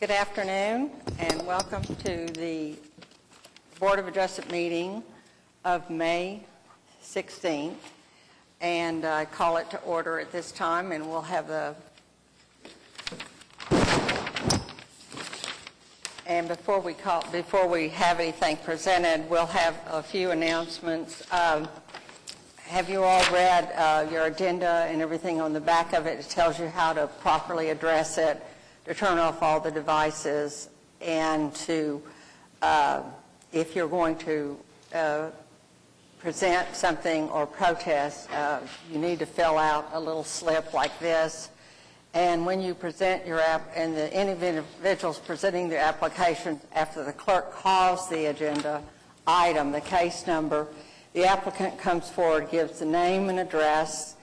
Good afternoon and welcome to the Board of Adjustment meeting of May 16th. And I call it to order at this time, and we'll have before we have anything presented, we'll have a few announcements. Have you all read your agenda and everything on the back of it? It tells you how to properly address it, to turn off all the devices, and to, if you're going to present something or protest, you need to fill out a little slip like this. And when you present your and the individuals presenting their application, after the clerk calls the agenda item, the case number, the applicant comes forward, gives the name and address,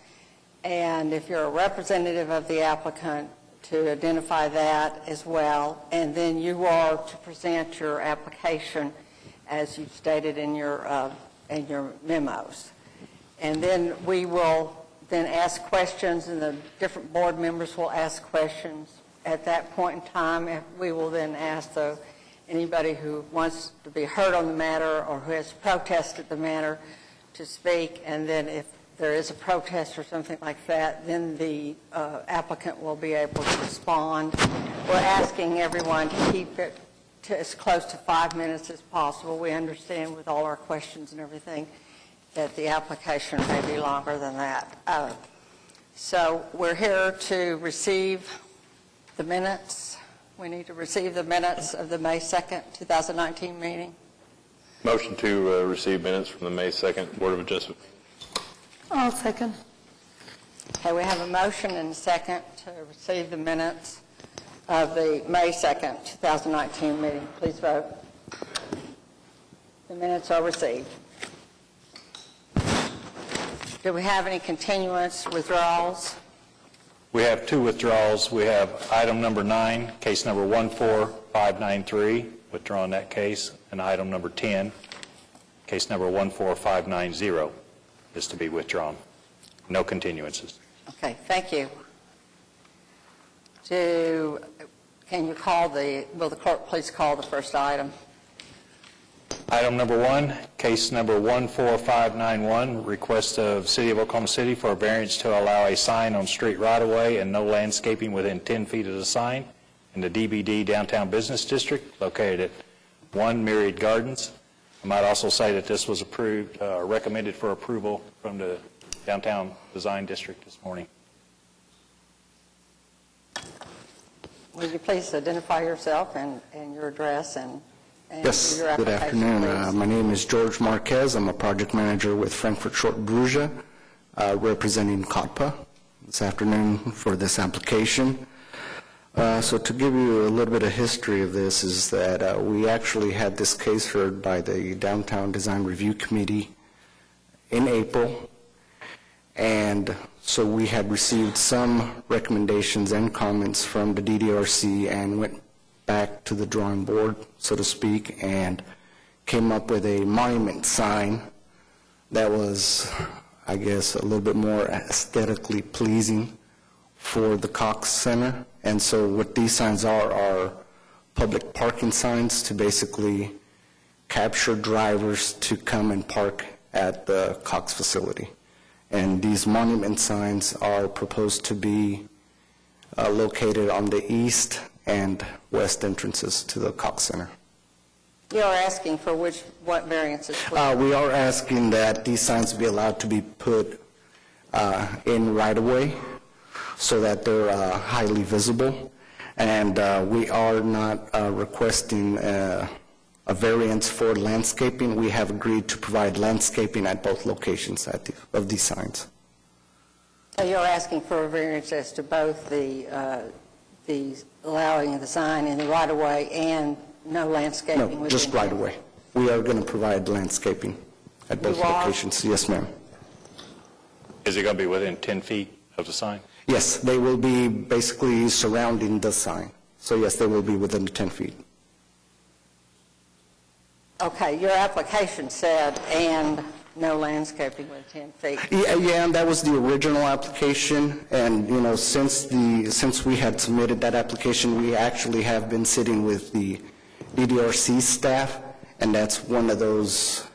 and if you're a representative of the applicant, to identify that as well, and then you are to present your application as you stated in your memos. And then we will then ask questions, and the different board members will ask questions. At that point in time, we will then ask anybody who wants to be heard on the matter or who has protested the matter to speak, and then if there is a protest or something like that, then the applicant will be able to respond. We're asking everyone to keep it to as close to 5 minutes as possible. We understand with all our questions and everything that the application may be longer than that. So we're here to receive the minutes. We need to receive the minutes of the May 2nd, 2019 meeting. Motion to receive minutes from the May 2nd Board of Adjustment. I'll second. Okay, we have a motion and a second to receive the minutes of the May 2nd, 2019 meeting. Please vote. The minutes are received. Do we have any continuance withdrawals? We have two withdrawals. We have item number 9, case number 14593, withdrawn that case, and item number 10, case number 14590, is to be withdrawn. No continuances. Okay, thank you. Can you call will the clerk please call the first item? Item number 1, case number 14591, request of City of Oklahoma City for a variance to allow a sign on street right-of-way and no landscaping within 10 feet of the sign in the DBD Downtown Business District located at 1 Myriad Gardens. I might also say that this was approved, recommended for approval from the Downtown Design District this morning. Will you please identify yourself and your address and yes, your good application, afternoon. My name is George Marquez. I'm a project manager with Frankfurt Short Brugia, representing COTPA this afternoon for this application. So to give you a little bit of history of this is that we actually had this case heard by the Downtown Design Review Committee in April, and so we had received some recommendations and comments from the DDRC and went back to the drawing board, so to speak, and came up with a monument sign that was, I guess, a little bit more aesthetically pleasing for the Cox Center. And so what these signs are public parking signs to basically capture drivers to come and park at the Cox facility. And these monument signs are proposed to be located on the east and west entrances to the Cox Center. You are asking for what variances? We are asking that these signs be allowed to be put in right-of-way so that they're highly visible, and we are not requesting a variance for landscaping. We have agreed to provide landscaping at both locations of these signs. So you're asking for a variance as to both the allowing of the sign in the right-of-way and no landscaping? No, just right-of-way. We are going to provide landscaping at both locations. Yes, ma'am. Is it going to be within 10 feet of the sign? Yes, they will be basically surrounding the sign. So yes, they will be within the 10 feet. Okay, your application said and no landscaping with 10 feet. Yeah, and that was the original application, and, since we had submitted that application, we actually have been sitting with the DDRC staff, and that's one of those,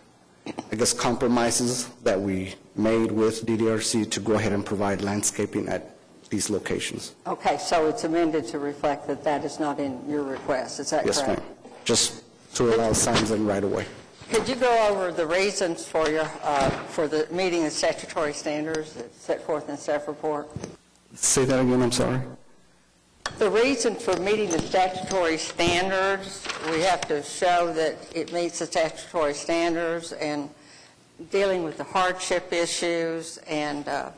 I guess, compromises that we made with DDRC to go ahead and provide landscaping at these locations. Okay, so it's amended to reflect that that is not in your request, is that correct? Yes, ma'am. Just to allow signs in right away. Could you go over the reasons for for the meeting the statutory standards that's set forth in the staff report? Say that again, I'm sorry. The reason for meeting the statutory standards, we have to show that it meets the statutory standards, and dealing with the hardship issues and the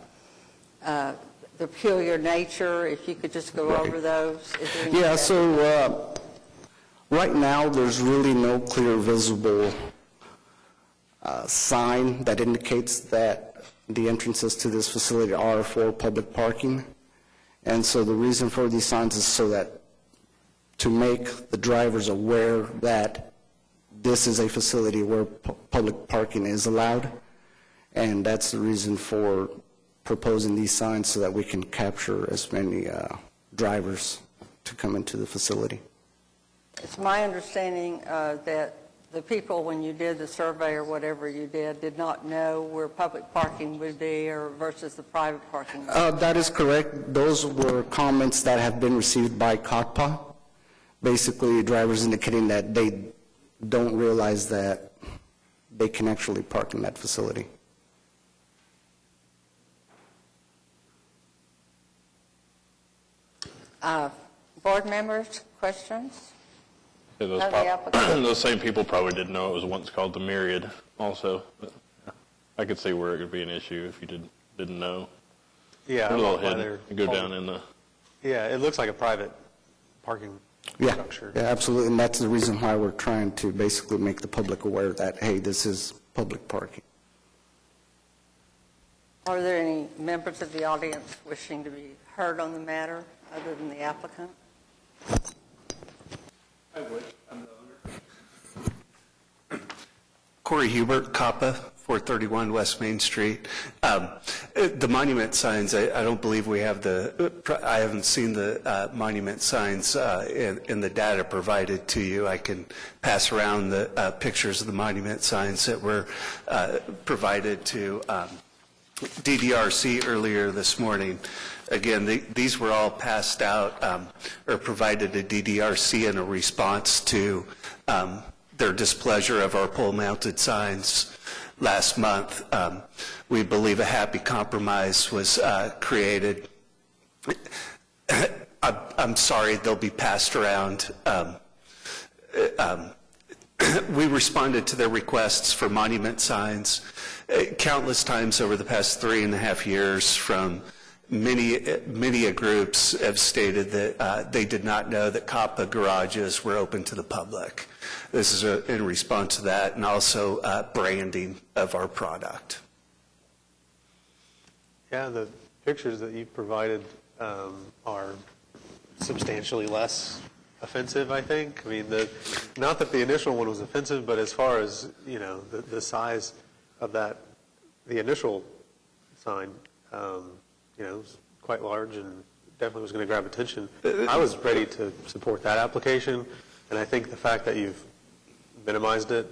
peculiar nature, if you could just go over those. Yeah, so right now, there's really no clear visible sign that indicates that the entrances to this facility are for public parking. And so the reason for these signs is so that to make the drivers aware that this is a facility where public parking is allowed. And that's the reason for proposing these signs, so that we can capture as many drivers to come into the facility. It's my understanding that the people, when you did the survey or whatever you did not know where public parking would be or versus the private parking. That is correct. Those were comments that have been received by COTPA, basically drivers indicating that they don't realize that they can actually park in that facility. Board members, questions? Yeah, Of the applicant. those same people probably didn't know it was once called the Myriad also. But I could see where it could be an issue if you didn't know. Yeah, A I little don't know why hidden. they're You go down in the... Yeah, it looks like a private parking structure. Yeah, absolutely, and that's the reason why we're trying to basically make the public aware that, hey, this is public parking. Are there any members of the audience wishing to be heard on the matter other than the applicant? I would. I'm the owner. Corey Hubert, COPPA, 431 West Main Street. The monument signs, I don't believe we have I haven't seen the monument signs in the data provided to you. I can pass around the pictures of the monument signs that were provided to DDRC earlier this morning. Again, these were all passed out or provided to DDRC in a response to their displeasure of our pole-mounted signs last month. We believe a happy compromise was created. I'm sorry, they'll be passed around. We responded to their requests for monument signs countless times over the past 3.5 years. From many groups have stated that they did not know that COPPA garages were open to the public. This is in response to that, and also branding of our product. Yeah, the pictures that you provided are substantially less offensive, I think. I mean, not that the initial one was offensive, but as far as, the size of that, the initial sign, was quite large and definitely was going to grab attention. I was ready to support that application, and I think the fact that you've minimized it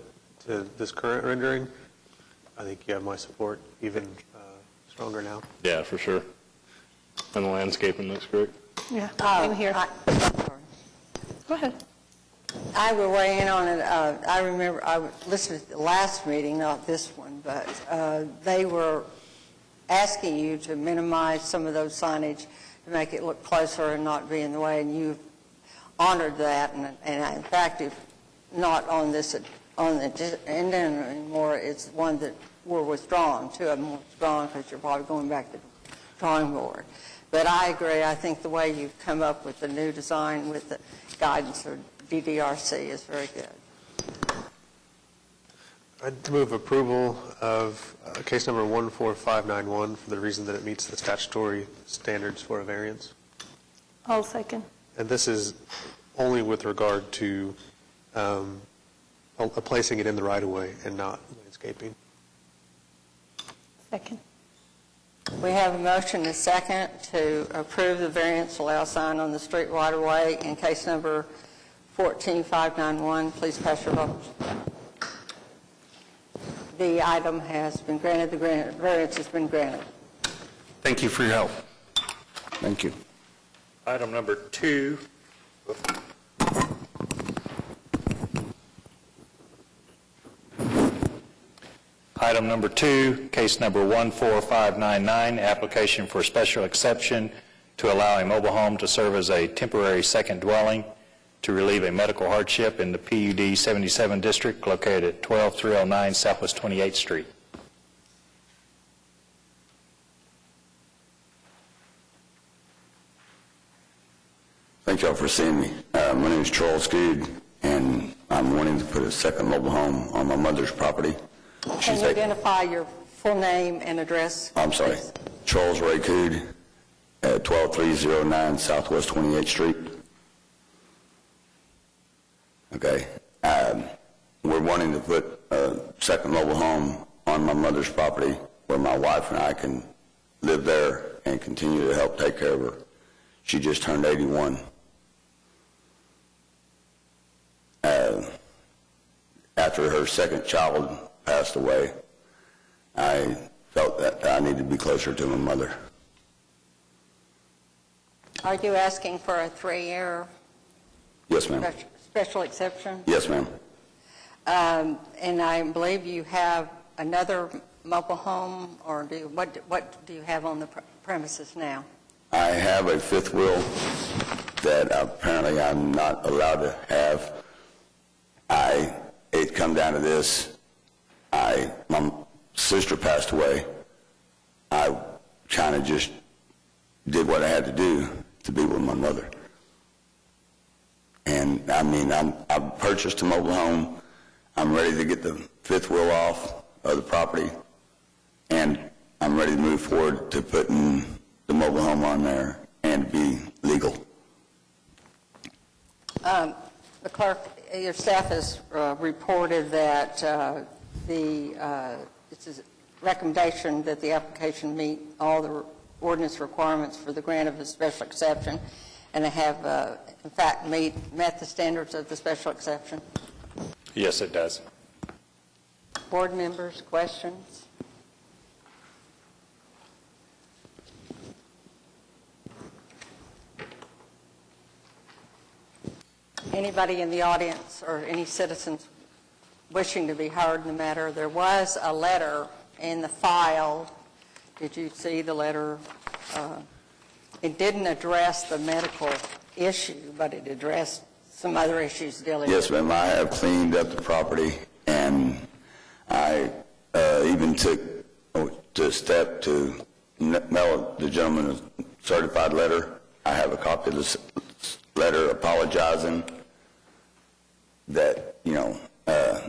to this current rendering, I think you have my support even stronger now. Yeah, for sure. And the landscaping looks great. Yeah, I'm here. Go ahead. I will weigh in on it. I remember I listened to the last meeting, not this one, but they were asking you to minimize some of those signage to make it look closer and not be in the way, and you honored that. And in fact, if not on the agenda anymore, it's one that were withdrawn. 2 of them were withdrawn because you're probably going back to the drawing board. But I agree. I think the way you've come up with the new design with the guidance of DDRC is very good. I'd move approval of case number 14591 for the reason that it meets the statutory standards for a variance. I'll second. And this is only with regard to placing it in the right-of-way and not landscaping. Second. We have a motion and a second to approve the variance to allow sign on the street right-of-way in case number 14591. Please pass your vote. The item has been granted. The variance has been granted. Thank you for your help. Thank you. Item number 2. Item number 2, case number 14599, application for special exception to allow a mobile home to serve as a temporary second dwelling to relieve a medical hardship in the PUD 77 district located at 12309 Southwest 28th Street. Thank y'all for seeing me. My name is Charles Good, and I'm wanting to put a second mobile home on my mother's property. Can you identify your full name and address? I'm sorry, please? Charles Ray Good at 12309 Southwest 28th Street. Okay. We're wanting to put a second mobile home on my mother's property where my wife and I can live there and continue to help take care of her. She just turned 81. After her second child passed away, I felt that I needed to be closer to my mother. Are you asking for a 3-year Yes, ma'am. special exception? Yes, ma'am. And I believe you have another mobile home, or what do you have on the premises now? I have a fifth wheel that apparently I'm not allowed to have. It come down to this. My sister passed away. I kind of just did what I had to do to be with my mother. And I mean, I purchased a mobile home. I'm ready to get the fifth wheel off of the property, and I'm ready to move forward to putting the mobile home on there and be legal. The clerk, your staff has reported that it's a recommendation that the application meet all the ordinance requirements for the grant of a special exception, and they have, in fact, met the standards of the special exception. Yes, it does. Board members, questions? Anybody in the audience or any citizens wishing to be heard in the matter? There was a letter in the file. Did you see the letter? It didn't address the medical issue, but it addressed some other issues dealing Yes, with. ma'am. I have cleaned up the property, and I even took the step to mail the gentleman a certified letter. I have a copy of this letter apologizing that,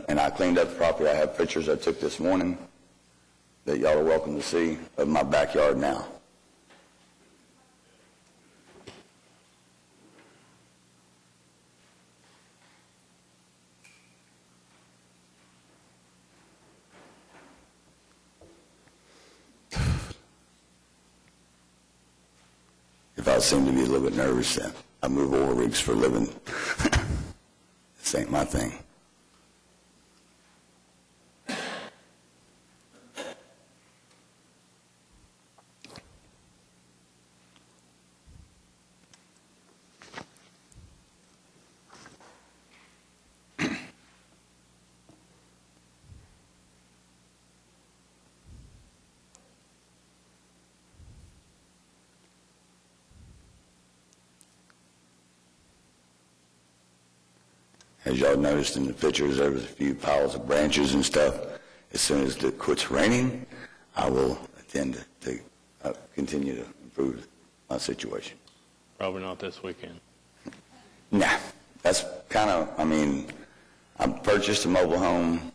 and I cleaned up the property. I have pictures I took this morning that y'all are welcome to see of my backyard now. If I seem to be a little bit nervous, I move oil rigs for a living. This ain't my thing. As y'all noticed in the pictures, there was a few piles of branches and stuff. As soon as it quits raining, I will intend to continue to improve my situation. Probably not this weekend. Nah, that's kind of, I've purchased a mobile home.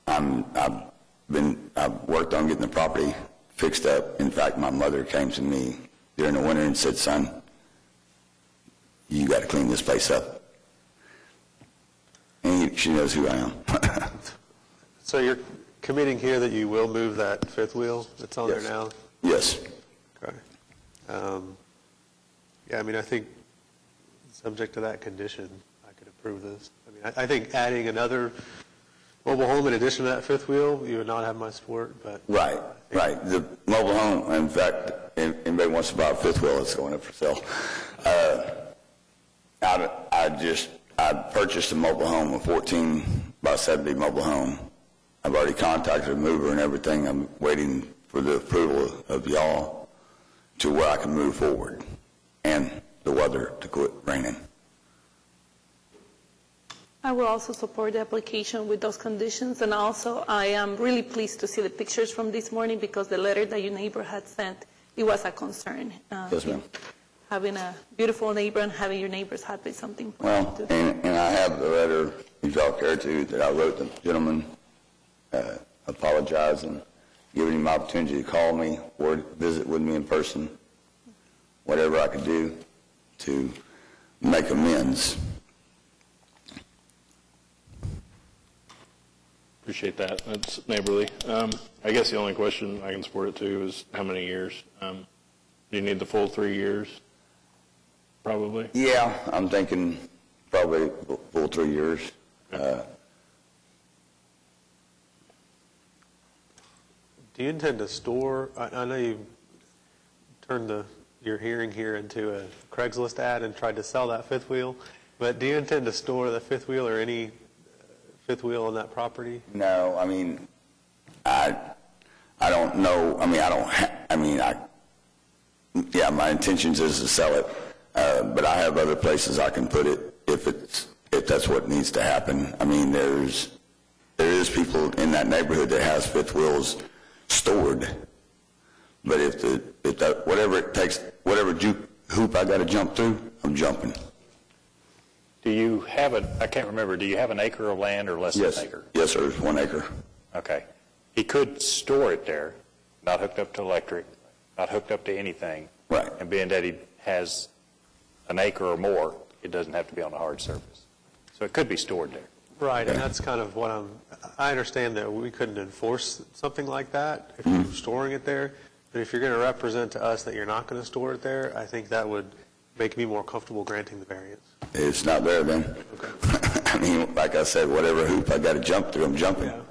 I've worked on getting the property fixed up. In fact, my mother came to me during the winter and said, "Son, you got to clean this place up." And she knows who I am. So committing here that you will move that fifth wheel that's on there Yes. now? Yes. Okay. Yeah, I mean, I think, subject to that condition, I could approve this. I mean, I think adding another mobile home in addition to that fifth wheel, you would not have my support, but. Right, right. The mobile home, in fact, if anybody wants to buy a fifth wheel, it's going up for sale. I purchased a mobile home, a 14 by 70 mobile home. I've already contacted the mover and everything. I'm waiting for the approval of y'all to where I can move forward and the weather to quit raining. I will also support the application with those conditions, and also I am really pleased to see the pictures from this morning because the letter that your neighbor had sent, it was a concern. Yes, ma'am. Having a beautiful neighbor and having your neighbors happy is something Well, important to and I have the letter, if y'all care to, that I wrote the gentleman apologizing, giving him the opportunity to call me or visit with me in person, whatever I could do to make amends. Appreciate that. That's neighborly. I guess the only question I can support it to is how many years? Do you need the full 3 years? Probably. Yeah, I'm thinking probably full 3 years. Do you intend to store, I know you turned your hearing here into a Craigslist ad and tried to sell that fifth wheel, but do you intend to store the fifth wheel or any fifth wheel on that property? No, I mean, I don't know. I mean, yeah, my intentions is to sell it, but I have other places I can put it if that's what needs to happen. I mean, there is people in that neighborhood that has fifth wheels stored, but whatever it takes, whatever hoop I got to jump through, I'm jumping. Do you have I can't remember, do you have an acre of land or less Yes. than an acre? Yes, sir, it's 1 acre. Okay. He could store it there, not hooked up to electric, not hooked up to anything. Right. And being that he has an acre or more, it doesn't have to be on a hard surface. So it could be stored there. Right, and that's kind of what I understand that we couldn't enforce something like that if you're storing it there, but if you're going to represent to us that you're not going to store it there, I think that would make me more comfortable granting the variance. It's not there then. Okay. I mean, like I said, whatever hoop I got to jump through, I'm jumping. Yeah.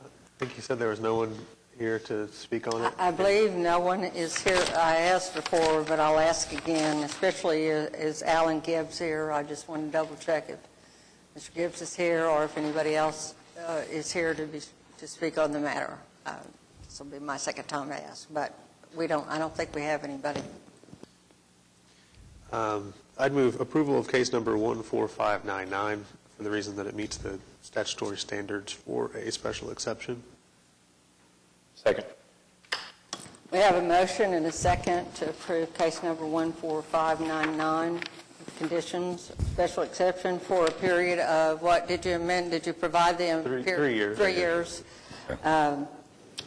I think you said there was no one here to speak on it. I believe no one is here. I asked before, but I'll ask again, especially is Alan Gibbs here. I just want to double check if Mr. Gibbs is here or if anybody else is here to speak on the matter. This will be my second time to ask, but I don't think we have anybody. I'd move approval of case number 14599 for the reason that it meets the statutory standards for a special exception. Second. We have a motion and a second to approve case number 14599 with conditions, special exception for a period of what did you amend? Did you provide them? 3 years. 3 years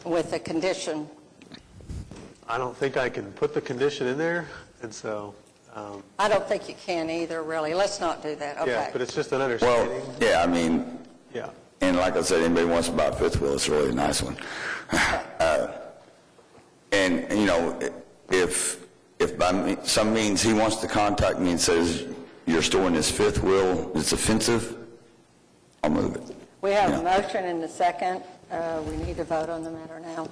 with a condition. I don't think I can put the condition in there, and so, I don't think you can either, really. Let's not do that. Okay. yeah, but it's just an Well, understanding. yeah, I mean, Yeah. and like I said, anybody wants to buy a fifth wheel, it's a really nice one. And, you know, if by some means he wants to contact me and says, you're storing this fifth wheel, it's offensive, I'll move it. We have a Yeah. motion and a second. We need to vote on the matter now.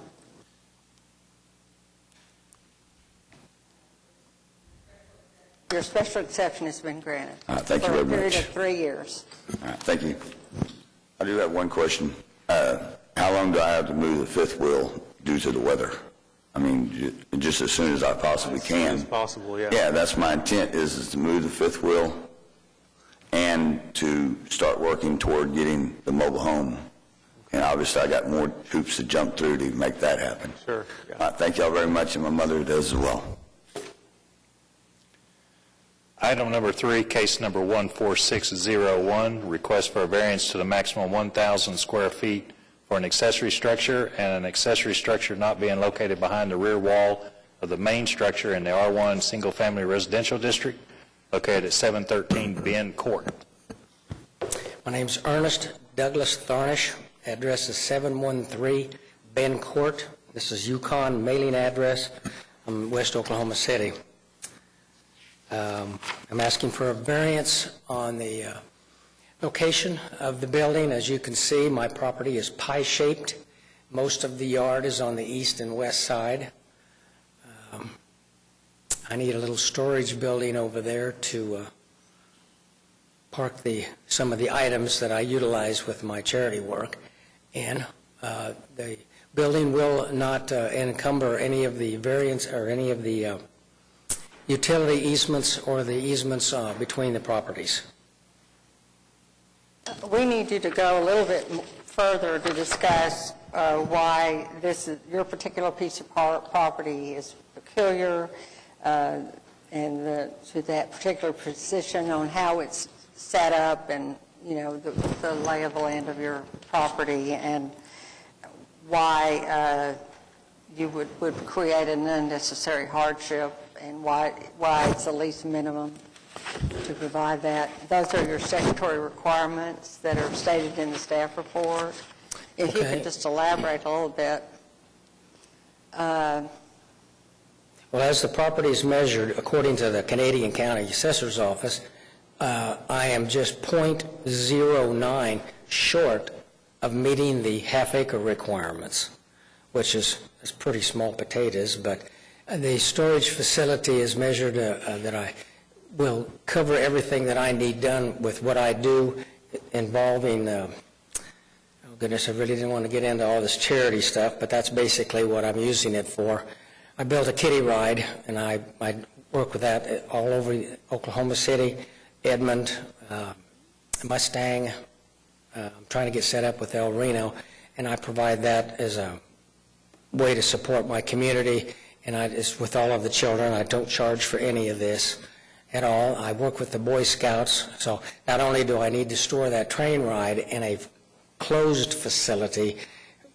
Your special exception has been granted. Thank you very For a period much. of 3 years. All right, thank you. I do have one question. How long do I have to move the fifth wheel due to the weather? I mean, just as soon as I possibly As soon as can. possible, yeah. Yeah, that's my intent, is to move the fifth wheel and to start working toward getting the mobile home. And obviously, I got more hoops to jump through to make that happen. Sure, yeah. Thank y'all very much, and my mother does as well. Item number 3, case number 14601, request for a variance to the maximum 1,000 square feet for an accessory structure and an accessory structure not being located behind the rear wall of the main structure in the R1 Single Family Residential District. located at 713 Ben Court. My name's Ernest Douglas Tharnish. Address is 713 Ben Court. This is Yukon mailing address. I'm West Oklahoma City. I'm asking for a variance on the location of the building. As you can see, my property is pie-shaped. Most of the yard is on the east and west side. I need a little storage building over there to park some of the items that I utilize with my charity work. And the building will not encumber any of the variance or any of the utility easements or the easements between the properties. We need you to go a little bit further to discuss why your particular piece of property is peculiar, and to that particular position on how it's set up, and the lay of the land of your property, and why you would create an unnecessary hardship, and why it's the least minimum to provide that. Those are your statutory requirements that are stated in the staff report. If you could just elaborate a little bit. Well, as the property is measured, according to the Canadian County Assessor's Office, I am just .09 short of meeting the half-acre requirements, which is pretty small potatoes, but the storage facility is measured that I will cover everything that I need done with what I do involving, oh goodness, I really didn't want to get into all this charity stuff, but that's basically what I'm using it for. I built a kiddie ride, and I work with that all over Oklahoma City, Edmond, Mustang. I'm trying to get set up with El Reno, and I provide that as a way to support my community, and it's with all of the children. I don't charge for any of this at all. I work with the Boy Scouts, so not only do I need to store that train ride in a closed facility,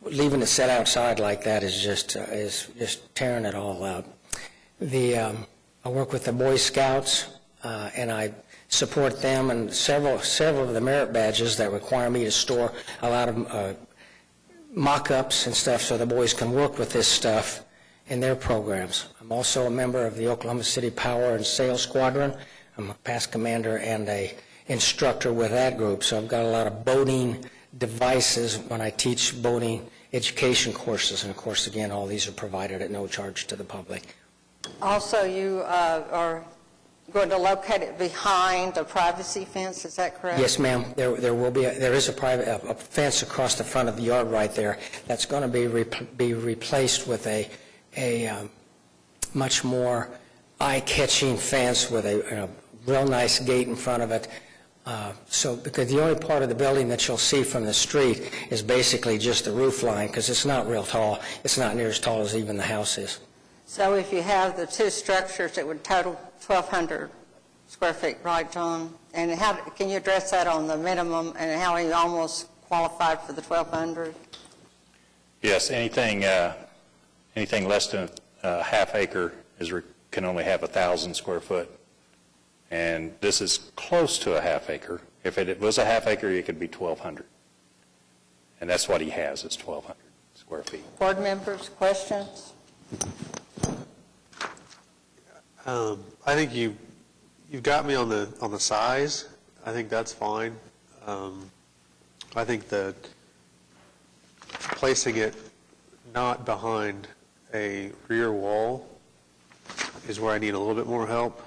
leaving it set outside like that is just tearing it all up. I work with the Boy Scouts, and I support them, and several of the merit badges that require me to store a lot of mock-ups and stuff so the boys can work with this stuff in their programs. I'm also a member of the Oklahoma City Power and Sail Squadron. I'm a past commander and a instructor with that group, so I've got a lot of boating devices when I teach boating education courses, and of course, again, all these are provided at no charge to the public. Also, you are going to locate it behind a privacy fence, is that correct? Yes, ma'am. There is a fence across the front of the yard right there that's going to be replaced with a much more eye-catching fence with a real nice gate in front of it. Because the only part of the building that you'll see from the street is basically just the roof line, because it's not real tall. It's not near as tall as even the house is. So if you have the two structures, it would total 1,200 square feet, right, John? And how can you address that on the minimum, and how are you almost qualified for the 1,200? Yes, anything less than a half acre can only have 1,000 square foot. And this is close to a half acre. If it was a half acre, it could be 1,200. And that's what he has, is 1,200 square feet. Board members, questions? I think you've got me on the size. I think that's fine. I think that placing it not behind a rear wall is where I need a little bit more help.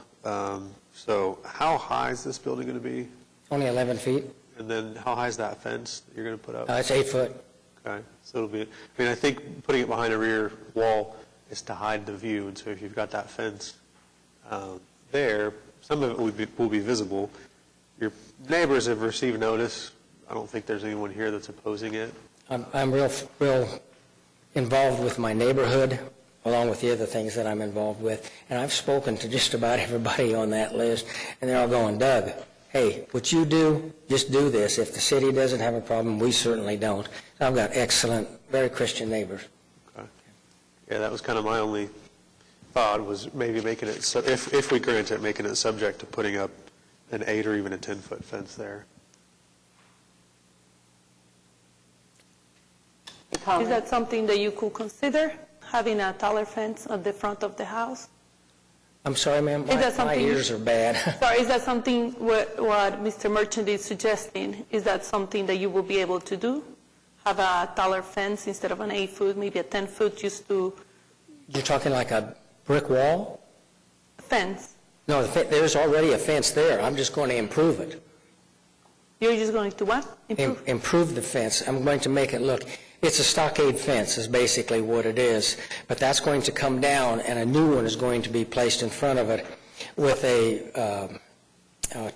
So how high is this building going to be? Only 11 feet. And then how high is that fence that you're going to put up? It's 8 foot. Okay, so it'll be, I think putting it behind a rear wall is to hide the view, and so if you've got that fence there, some of it will be visible. Your neighbors have received notice. I don't think there's anyone here that's opposing it. I'm real involved with my neighborhood, along with the other things that I'm involved with, and I've spoken to just about everybody on that list, and they're all going, Doug, hey, what you do, just do this. If the city doesn't have a problem, we certainly don't. I've got excellent, very Christian neighbors. Okay. Yeah, that was kind of my only thought was maybe making it, so if we grant it, making it subject to putting up an 8 or even a 10-foot fence there. Is that something that you could consider, having a taller fence at the front of the house? I'm sorry, ma'am, Is that my something you ears are bad. Sorry, is that something what Mr. Merchant is suggesting? Is that something that you will be able to do? Have a taller fence instead of an 8-foot, maybe a 10-foot, just to You're talking like a brick wall? fence? No, there's already a fence there. I'm just going to improve it. You're just going to what? Improve? Improve the fence. I'm going to make it look, it's a stockade fence is basically what it is, but that's going to come down and a new one is going to be placed in front of it with a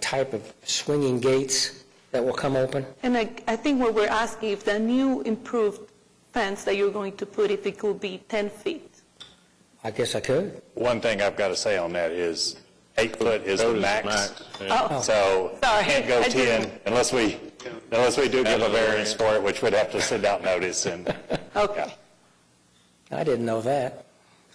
type of swinging gates that will come open. And I think what we're asking, if the new improved fence that you're going to put, if it could be 10 feet. I guess I could. One thing I've got to say on that is 8 foot is the max. Yeah. Oh, So Sorry, can't go I 10 didn't- unless we do give a variance for it, which would have to send out notice and, Okay. I didn't know that.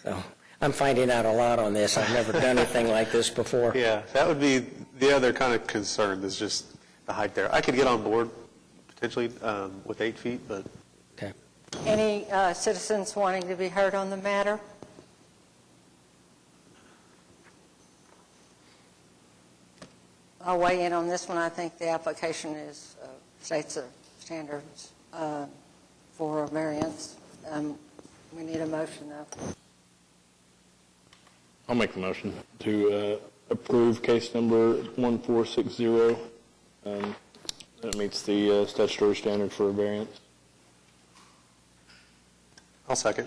So I'm finding out a lot on this. I've never done anything like this before. Yeah, that would be the other kind of concern, is just the height there. I could get on board potentially with 8 feet, but Okay. Any citizens wanting to be heard on the matter? I'll weigh in on this one. I think the application states the standards for a variance. We need a motion, though. I'll make the motion to approve case number 1460. That meets the statutory standard for a variance. I'll second.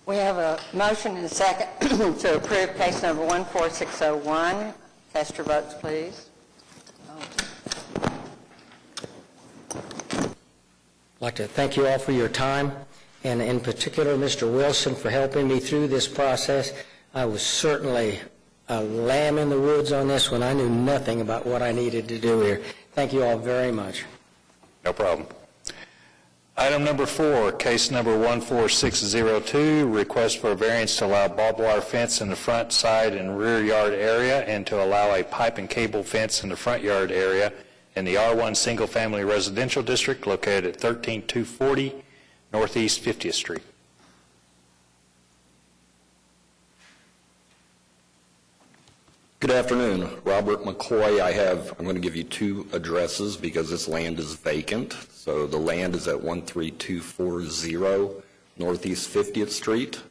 We have a motion and a second to approve case number 14601. Cast your votes, please. I'd like to thank you all for your time, and in particular, Mr. Wilson, for helping me through this process. I was certainly a lamb in the woods on this one. I knew nothing about what I needed to do here. Thank you all very much. no problem. Item number 4, case number 14602, request for a variance to allow barbed wire fence in the front, side, and rear yard area, and to allow a pipe and cable fence in the front yard area in the R1 Single Family Residential District located at 13240 Northeast 50th Street. Good afternoon. Robert McCoy. I'm going to give you 2 addresses because this land is vacant. So the land is at 13240 Northeast 50th Street.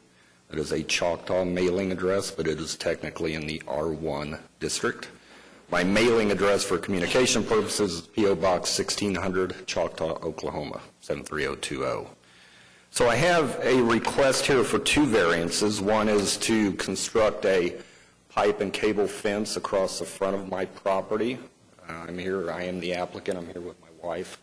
It is a Choctaw mailing address, but it is technically in the R1 district. My mailing address for communication purposes is P.O. Box 1600, Choctaw, Oklahoma, 73020. So I have a request here for 2 variances. One is to construct a pipe and cable fence across the front of my property. I am the applicant, I'm here with my wife.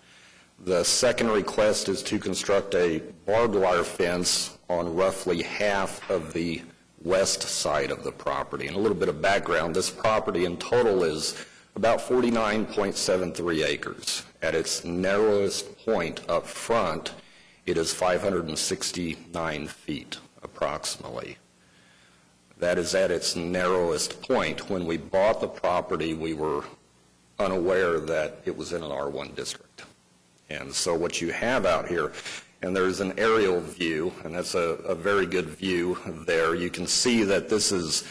The second request is to construct a barbed wire fence on roughly half of the west side of the property. And a little bit of background, this property in total is about 49.73 acres. At its narrowest point up front, it is 569 feet approximately. That is at its narrowest point. When we bought the property, we were unaware that it was in an R1 district. And so what you have out here, and there's an aerial view, and that's a very good view there. You can see that this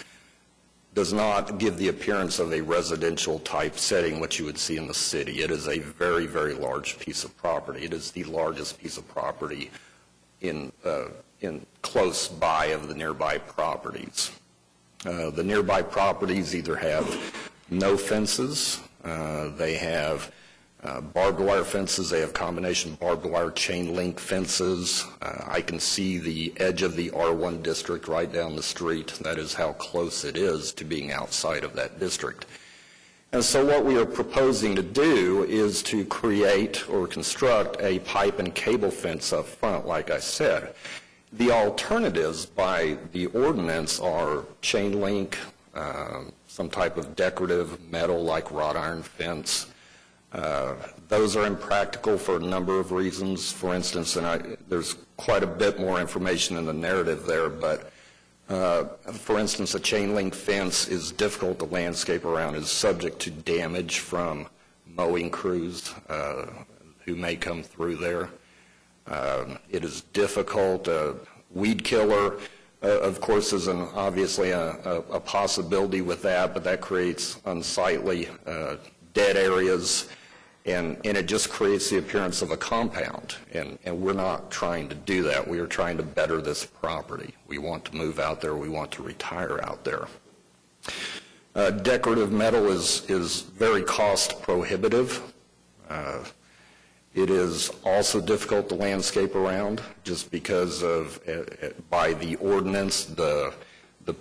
does not give the appearance of a residential type setting, what you would see in the city. It is a very, very large piece of property. It is the largest piece of property in close by of the nearby properties. The nearby properties either have no fences, they have barbed wire fences, they have combination barbed wire chain link fences. I can see the edge of the R1 district right down the street. That is how close it is to being outside of that district. And so what we are proposing to do is to create or construct a pipe and cable fence up front, like I said. The alternatives by the ordinance are chain link, some type of decorative metal like wrought iron fence. Those are impractical for a number of reasons. For instance, and there's quite a bit more information in the narrative there, but For instance, a chain link fence is difficult to landscape around, is subject to damage from mowing crews who may come through there. It is difficult. Weed killer, of course, is obviously a possibility with that, but that creates unsightly dead areas, and it just creates the appearance of a compound, and we're not trying to do that. We are trying to better this property. We want to move out there. We want to retire out there. Decorative metal is very cost prohibitive. It is also difficult to landscape around just because of, by the ordinance, the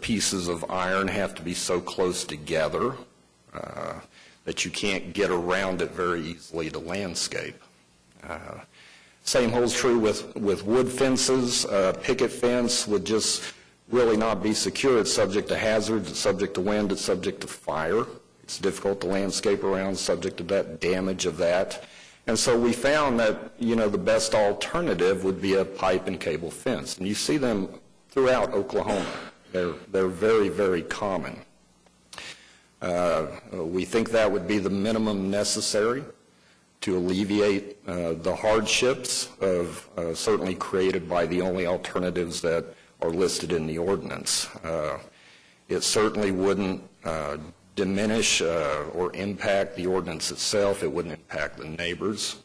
pieces of iron have to be so close together that you can't get around it very easily to landscape. Same holds true with wood fences. Picket fence would just really not be secure. It's subject to hazards, it's subject to wind, it's subject to fire. It's difficult to landscape around, subject to that damage of that. And so we found that, the best alternative would be a pipe and cable fence. And you see them throughout Oklahoma. They're very, very common. We think that would be the minimum necessary to alleviate the hardships of certainly created by the only alternatives that are listed in the ordinance. It certainly wouldn't diminish or impact the ordinance itself. It wouldn't impact the neighbors.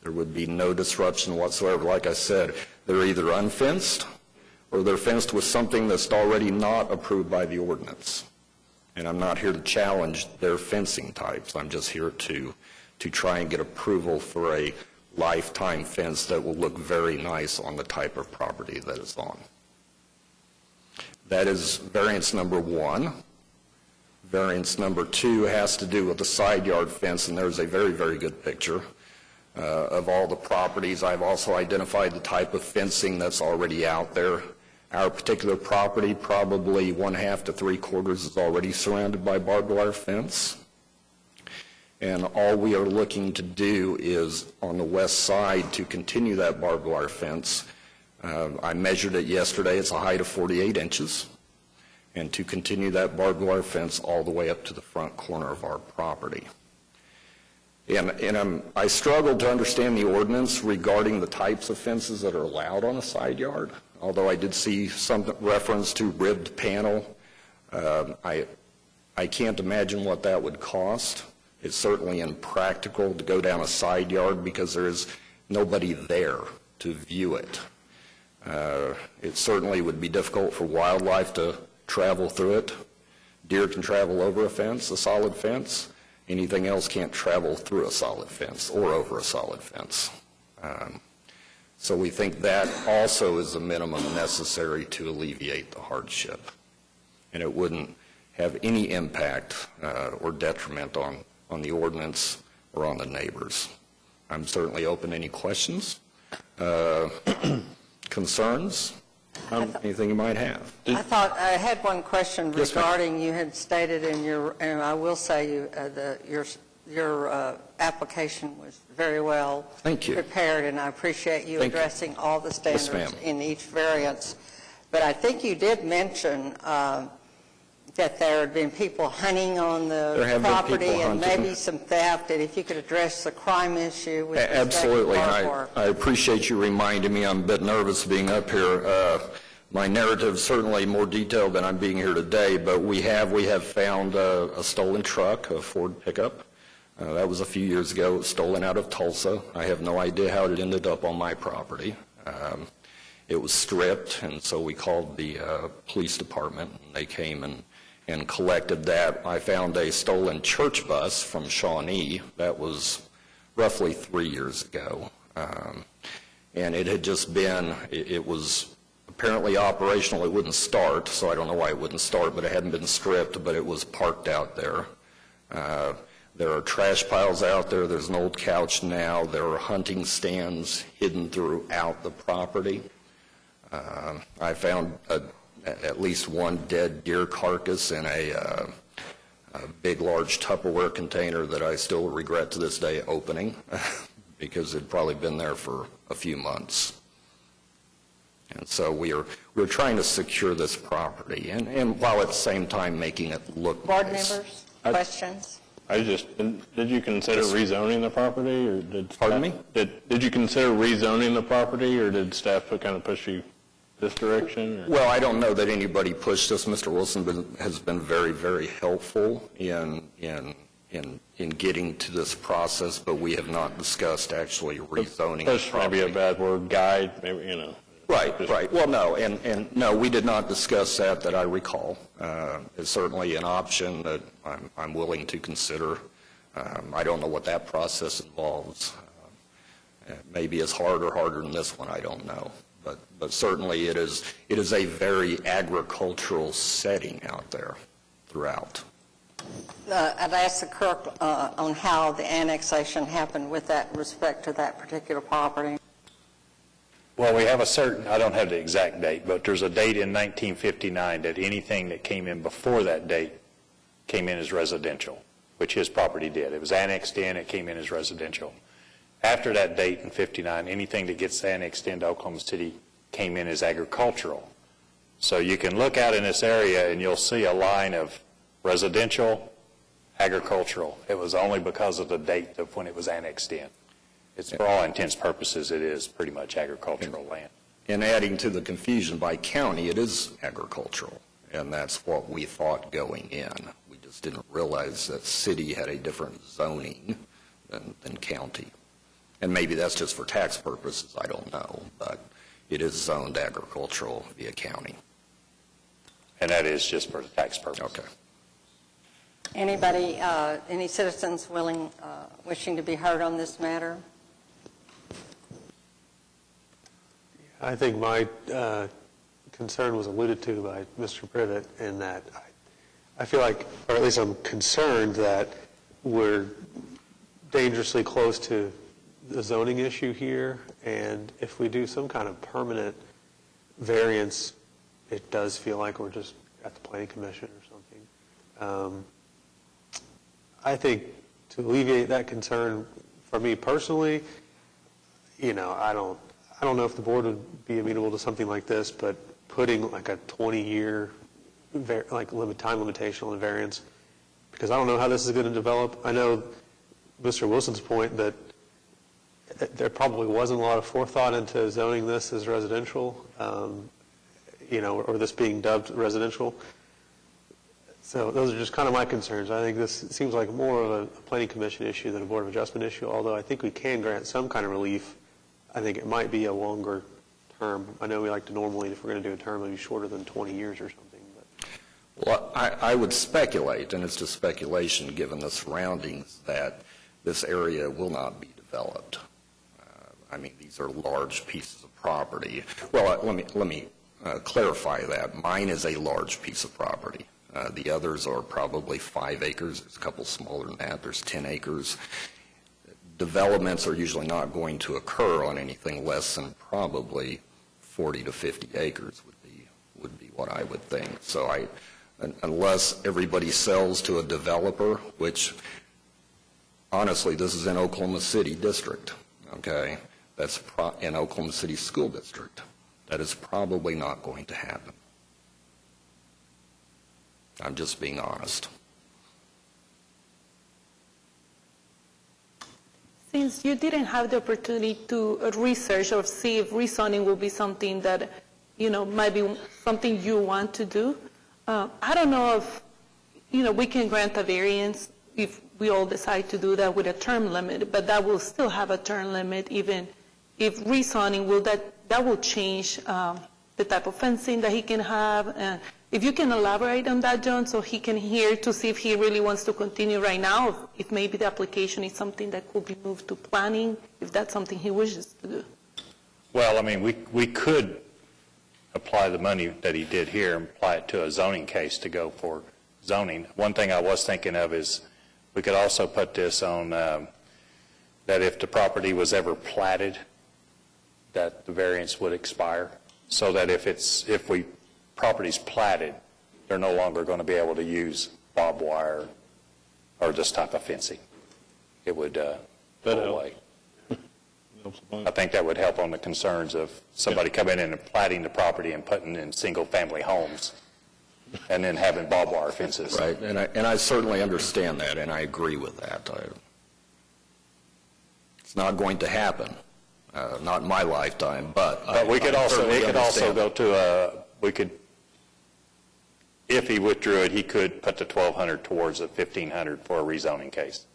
There would be no disruption whatsoever. Like I said, they're either unfenced or they're fenced with something that's already not approved by the ordinance. And I'm not here to challenge their fencing types. I'm just here to try and get approval for a lifetime fence that will look very nice on the type of property that it's on. That is variance number 1. Variance number 2 has to do with the side yard fence, and there's a very, very good picture of all the properties. I've also identified the type of fencing that's already out there. Our particular property, probably 1/2 to 3/4 is already surrounded by barbed wire fence. And all we are looking to do is on the west side to continue that barbed wire fence. I measured it yesterday. It's a height of 48 inches. And to continue that barbed wire fence all the way up to the front corner of our property. And I struggled to understand the ordinance regarding the types of fences that are allowed on a side yard, although I did see some reference to ribbed panel. I can't imagine what that would cost. It's certainly impractical to go down a side yard because there is nobody there to view it. It certainly would be difficult for wildlife to travel through it. Deer can travel over a fence, a solid fence. Anything else can't travel through a solid fence or over a solid fence. So we think that also is the minimum necessary to alleviate the hardship. And it wouldn't have any impact or detriment on the ordinance or on the neighbors. I'm certainly open to any questions, concerns, anything you might have. I had one question Yes, ma'am. regarding, you had stated in your, and I will say your application was very well Thank you. prepared, and I appreciate you Thank you. addressing all the Yes, standards ma'am. in each variance. But I think you did mention that there had been people hunting on There the have been property people and hunting. maybe some theft, and if you could address the crime issue with respect to Absolutely. And barbed wire. I appreciate you reminding me. I'm a bit nervous being up here. My narrative is certainly more detailed than I'm being here today, but we have found a stolen truck, a Ford pickup. That was a few years ago. It was stolen out of Tulsa. I have no idea how it ended up on my property. It was stripped, and so we called the police department, and they came and collected that. I found a stolen church bus from Shawnee. That was roughly 3 years ago. And it had just been, it was apparently operational. It wouldn't start, so I don't know why it wouldn't start, but it hadn't been stripped, but it was parked out there. There are trash piles out there. There's an old couch now. There are hunting stands hidden throughout the property. I found at least one dead deer carcass in a big, large Tupperware container that I still regret to this day opening because it had probably been there for a few months. And so we're trying to secure this property, and while at the same time making it look Board nice. members, questions? Did you consider rezoning the property, or did? Pardon me? Did you consider rezoning the property, or did staff kind of push you this direction? Or? Well, I don't know that anybody pushed us. Mr. Wilson has been very, very helpful in getting to this process, but we have not discussed actually rezoning the Push property. maybe a bad word, guide, maybe, you know. Right. Well, no, and no, we did not discuss that I recall. It's certainly an option that I'm willing to consider. I don't know what that process involves. Maybe it's harder than this one, I don't know. But certainly it is a very agricultural setting out there throughout. I'd ask the clerk on how the annexation happened with that respect to that particular property. Well, we have a certain, I don't have the exact date, but there's a date in 1959 that anything that came in before that date came in as residential, which his property did. It was annexed in, it came in as residential. After that date in 59, anything that gets annexed into Oklahoma City came in as agricultural. So you can look out in this area and you'll see a line of residential, agricultural. It was only because of the date of when it was annexed in. It's, for all intents and purposes, it is pretty much agricultural land. And adding to the confusion, by county, it is agricultural, and that's what we thought going in. We just didn't realize that city had a different zoning than county. And maybe that's just for tax purposes, I don't know, but it is zoned agricultural via county. And that is just for the tax purpose. Okay. Anybody, any citizens wishing to be heard on this matter? I think my concern was alluded to by Mr. Privet in that I feel like, or at least I'm concerned that we're dangerously close to the zoning issue here, and if we do some kind of permanent variance, it does feel like we're just at the planning commission or something. I think to alleviate that concern for me personally, I don't know if the board would be amenable to something like this, but putting like a 20-year time limitation on the variance, because I don't know how this is going to develop. I know Mr. Wilson's point that there probably wasn't a lot of forethought into zoning this as residential, or this being dubbed residential. So those are just kind of my concerns. I think this seems like more of a planning commission issue than a board of adjustment issue, although I think we can grant some kind of relief. I think it might be a longer term. I know we like to normally, if we're going to do a term, maybe shorter than 20 years or something. But. Well, I would speculate, and it's just speculation given the surroundings, that this area will not be developed. These are large pieces of property. Well, let me clarify that. Mine is a large piece of property. The others are probably 5 acres. There's a couple smaller than that. There's 10 acres. Developments are usually not going to occur on anything less than probably 40 to 50 acres would be what I would think. So unless everybody sells to a developer, which honestly, this is in Oklahoma City District, okay? That's in Oklahoma City School District. That is probably not going to happen. I'm just being honest. Since you didn't have the opportunity to research or see if rezoning will be something that, might be something you want to do, I don't know if, we can grant a variance if we all decide to do that with a term limit, but that will still have a term limit even if rezoning that will change the type of fencing that he can have. If you can elaborate on that, John, so he can hear to see if he really wants to continue right now, if maybe the application is something that could be moved to planning, if that's something he wishes to do. Well, we could apply the money that he did here and apply it to a zoning case to go for zoning. One thing I was thinking of is we could also put this on that if the property was ever platted, that the variance would expire, so that if property's platted, they're no longer going to be able to use barbed wire or this type of fencing. It would go away. Helps a bunch. I think that would help on the concerns of somebody coming in and platting the property and putting in single-family homes and then having barbed wire fences. Right, and I certainly understand that, and I agree with that. It's not going to happen, not in my lifetime, but But we could also, certainly it could also understand. go to if he withdrew it, he could put the 1,200 towards the 1,500 for a rezoning case.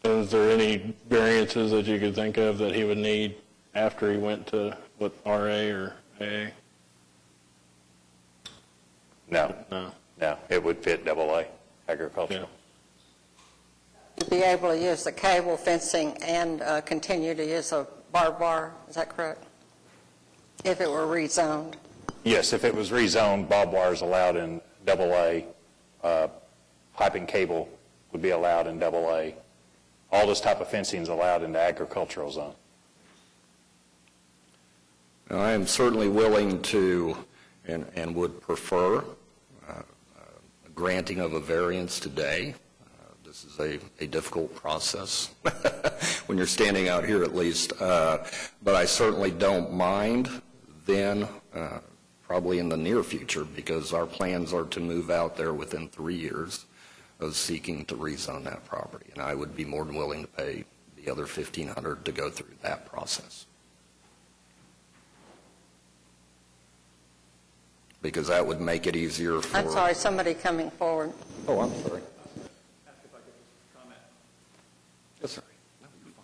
Is there any variances that you could think of that he would need after he went to, what, RA or AA? No, No. no, it would fit AA, agricultural. To be able to use the cable fencing and continue to use a barbed wire, is that correct? If it were rezoned? Yes, if it was rezoned, barbed wire is allowed in AA, pipe and cable would be allowed in AA. All this type of fencing is allowed in the agricultural zone. Now, I am certainly willing to, and would prefer a granting of a variance today. This is a difficult process, when you're standing out here at least, but I certainly don't mind then, probably in the near future, because our plans are to move out there within 3 years of seeking to rezone that property, and I would be more than willing to pay the other $1,500 to go through that process. Because that would make it easier for... I'm sorry, somebody coming forward. Oh, I'm sorry. Yes, sir.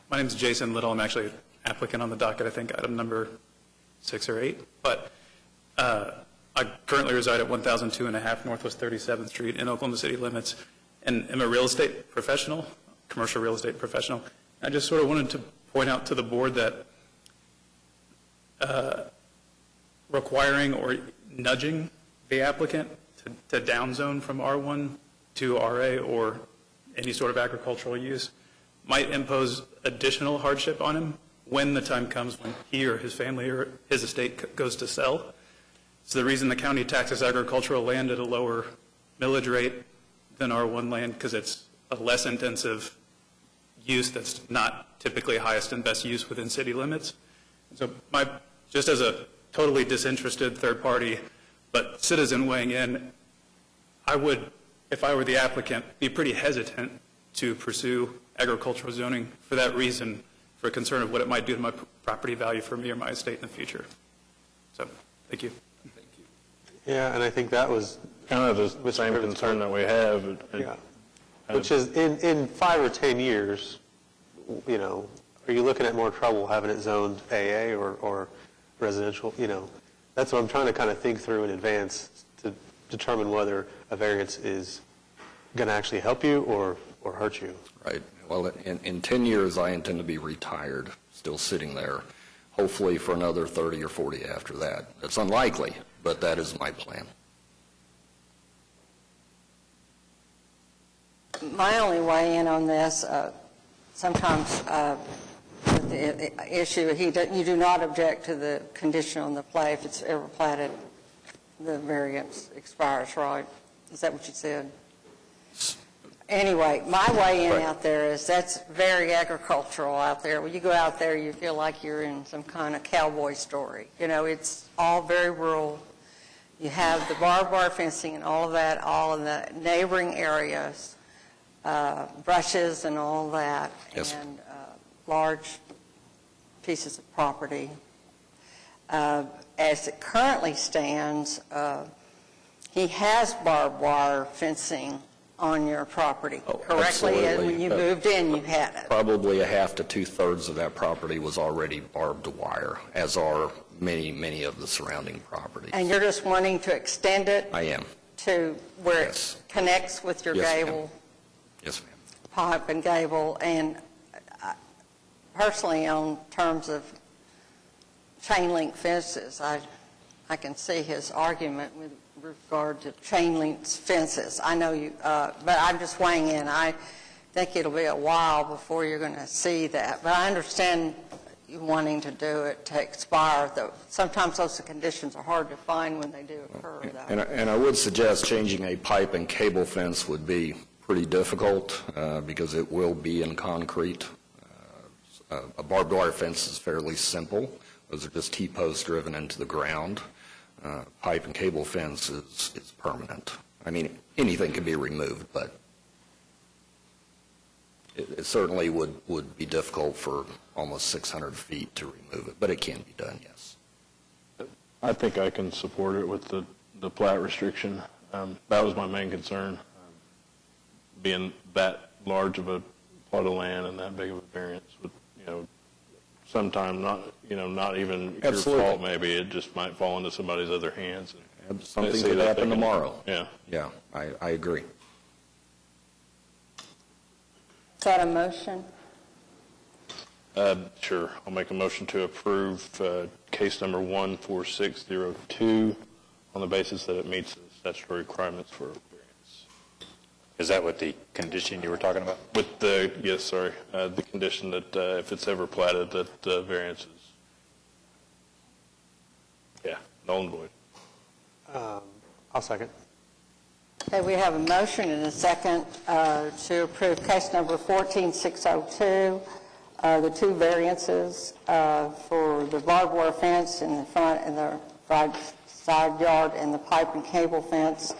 My name is Jason Little. I'm actually an applicant on the docket, I think item number 6 or 8. But I currently reside at 1002.5 Northwest 37th Street in Oklahoma City limits, and am a real estate professional, commercial real estate professional. I just sort of wanted to point out to the board that requiring or nudging the applicant to downzone from R1 to RA or any sort of agricultural use might impose additional hardship on him when the time comes when he or his family or his estate goes to sell. So the reason the county taxes agricultural land at a lower millage rate than R1 land, because it's a less intensive use that's not typically highest and best use within city limits. So just as a totally disinterested third party, but citizen weighing in, I would, if I were the applicant, be pretty hesitant to pursue agricultural zoning for that reason, for a concern of what it might do to my property value for me or my estate in the future. So, thank you. Yeah, and I think that was, Kind of the same concern that we have. yeah, which is in 5 or 10 years, you know, are you looking at more trouble having it zoned AA or residential? You know, that's what I'm trying to kind of think through in advance to determine whether a variance is going to actually help you or hurt you. Right. Well, in 10 years, I intend to be retired, still sitting there, hopefully for another 30 or 40 after that. It's unlikely, but that is my plan. My only way in on this, sometimes with the issue, you do not object to the condition on the play if it's ever platted, the variance expires, right? Is that what you said? Anyway, my way in out there is that's very agricultural out there. When you go out there, you feel like you're in some kind of cowboy story. You know, it's all very rural. You have the barbed wire fencing and all of that, all in the neighboring areas, brushes and all that, Yes. and large pieces of property. As it currently stands, he has barbed wire fencing on your property, Oh, correctly? And when you absolutely. moved in, you had it. Probably a half to two-thirds of that property was already barbed wire, as are many of the surrounding properties. And you're just wanting to extend it I am. to where Yes. it connects with your Yes, ma'am. gable, Yes, ma'am. pipe and gable, and personally, on terms of chain link fences, I can see his argument with regard to chain link fences. I know you, but I'm just weighing in. I think it'll be a while before you're going to see that. But I understand you wanting to do it to expire, though. Sometimes those conditions are hard to find when they do occur, though. And I would suggest changing a pipe and cable fence would be pretty difficult because it will be in concrete. A barbed wire fence is fairly simple. Those are just T-posts driven into the ground. Pipe and cable fence is permanent. I mean, anything can be removed, but it certainly would be difficult for almost 600 feet to remove it, but it can be done, yes. I think I can support it with the plat restriction. That was my main concern, being that large of a plot of land and that big of a variance would, sometime not even your Absolutely. fault maybe, it just might fall into somebody's other hands. Something See could that happen they can- tomorrow. Yeah. Yeah, I agree. Is that a motion? Sure. I'll make a motion to approve case number 14602 on the basis that it meets the statutory requirements for variance. Is that what the condition you were talking about? With the condition that if it's ever platted, that the variance is, null and void. I'll second. Okay, we have a motion and a second to approve case number 14602, the two variances for the barbed wire fence in the front and the right side yard and the pipe and cable fence,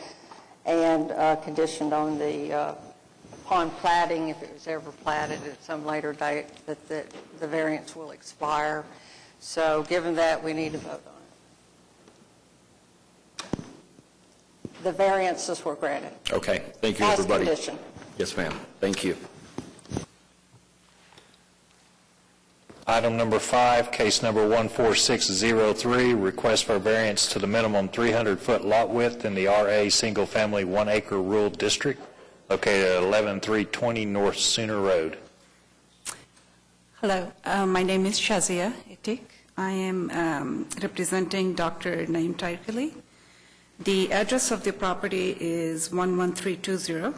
and conditioned on the, upon platting, if it was ever platted at some later date, that the variance will expire. So given that, we need to vote on it. The variances were granted. Okay, thank you, As everybody. conditioned. Yes, ma'am. Thank you. Item number 5, case number 14603, request for variance to the minimum 300-foot lot width in the RA Single Family 1 Acre Rural District located at 11320 North Sooner Road. Hello, my name is Shazia Itik. I am representing Dr. Naeem Taikali. The address of the property is 11320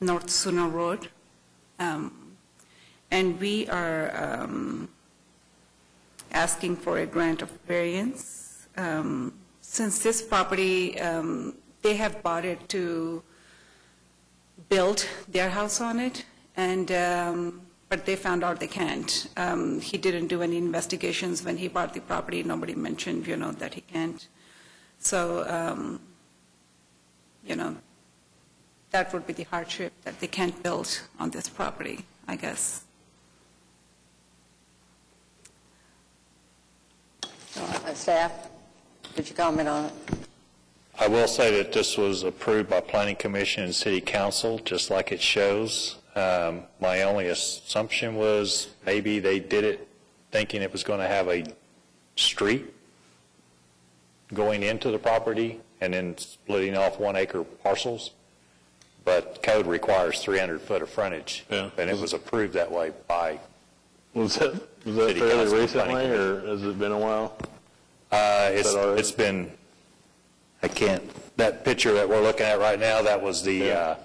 North Sooner Road. And we are asking for a grant of variance. Since this property, they have bought it to build their house on it, and but they found out they can't. He didn't do any investigations when he bought the property. Nobody mentioned, that he can't. So, that would be the hardship, that they can't build on this property, I guess. Staff, did you comment on it? I will say that this was approved by Planning Commission and City Council, just like it shows. My only assumption was maybe they did it thinking it was going to have a street going into the property and then splitting off 1 acre parcels. But code requires 300 foot of frontage. Yeah. And it was approved that way by Was that City fairly Council, recently, Planning or has it been a while? It's been, that picture that we're looking at right now, that was the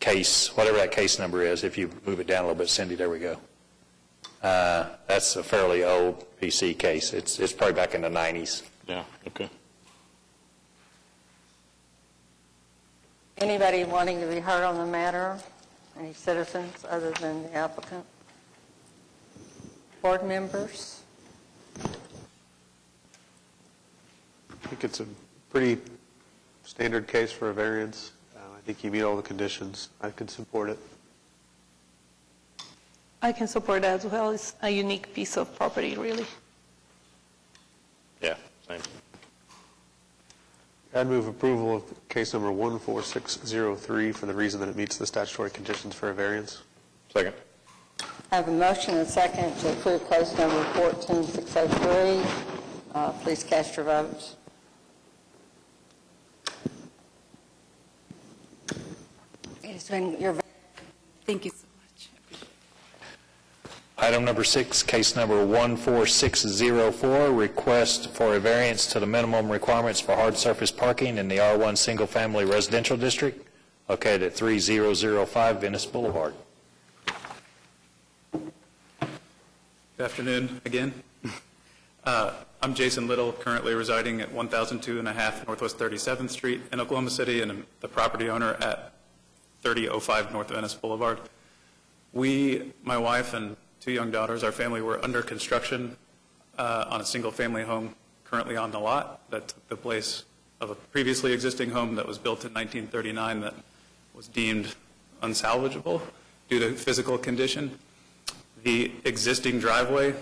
case, whatever that case number is. If you move it down a little bit, Cindy, there we go. That's a fairly old PC case. It's probably back in the 90s. Yeah, okay. Anybody wanting to be heard on the matter? Any citizens other than the applicant? Board members? I think it's a pretty standard case for a variance. I think you meet all the conditions. I could support it. I can support that as well. It's a unique piece of property, really. Yeah, same. I'd move approval of case number 14603 for the reason that it meets the statutory conditions for a variance. Second. I have a motion and a second to approve case number 14603. Please cast your votes. It's been your Thank you so much. Item number 6, case number 14604, request for a variance to the minimum requirements for hard surface parking in the R1 Single Family Residential District located at 3005 Venice Boulevard. Good afternoon again. I'm Jason Little, currently residing at 1002.5 Northwest 37th Street in Oklahoma City, and I'm the property owner at 3005 North Venice Boulevard. We, my wife and 2 young daughters. Our family were under construction on a single-family home currently on the lot that took the place of a previously existing home that was built in 1939 that was deemed unsalvageable due to physical condition. The existing driveway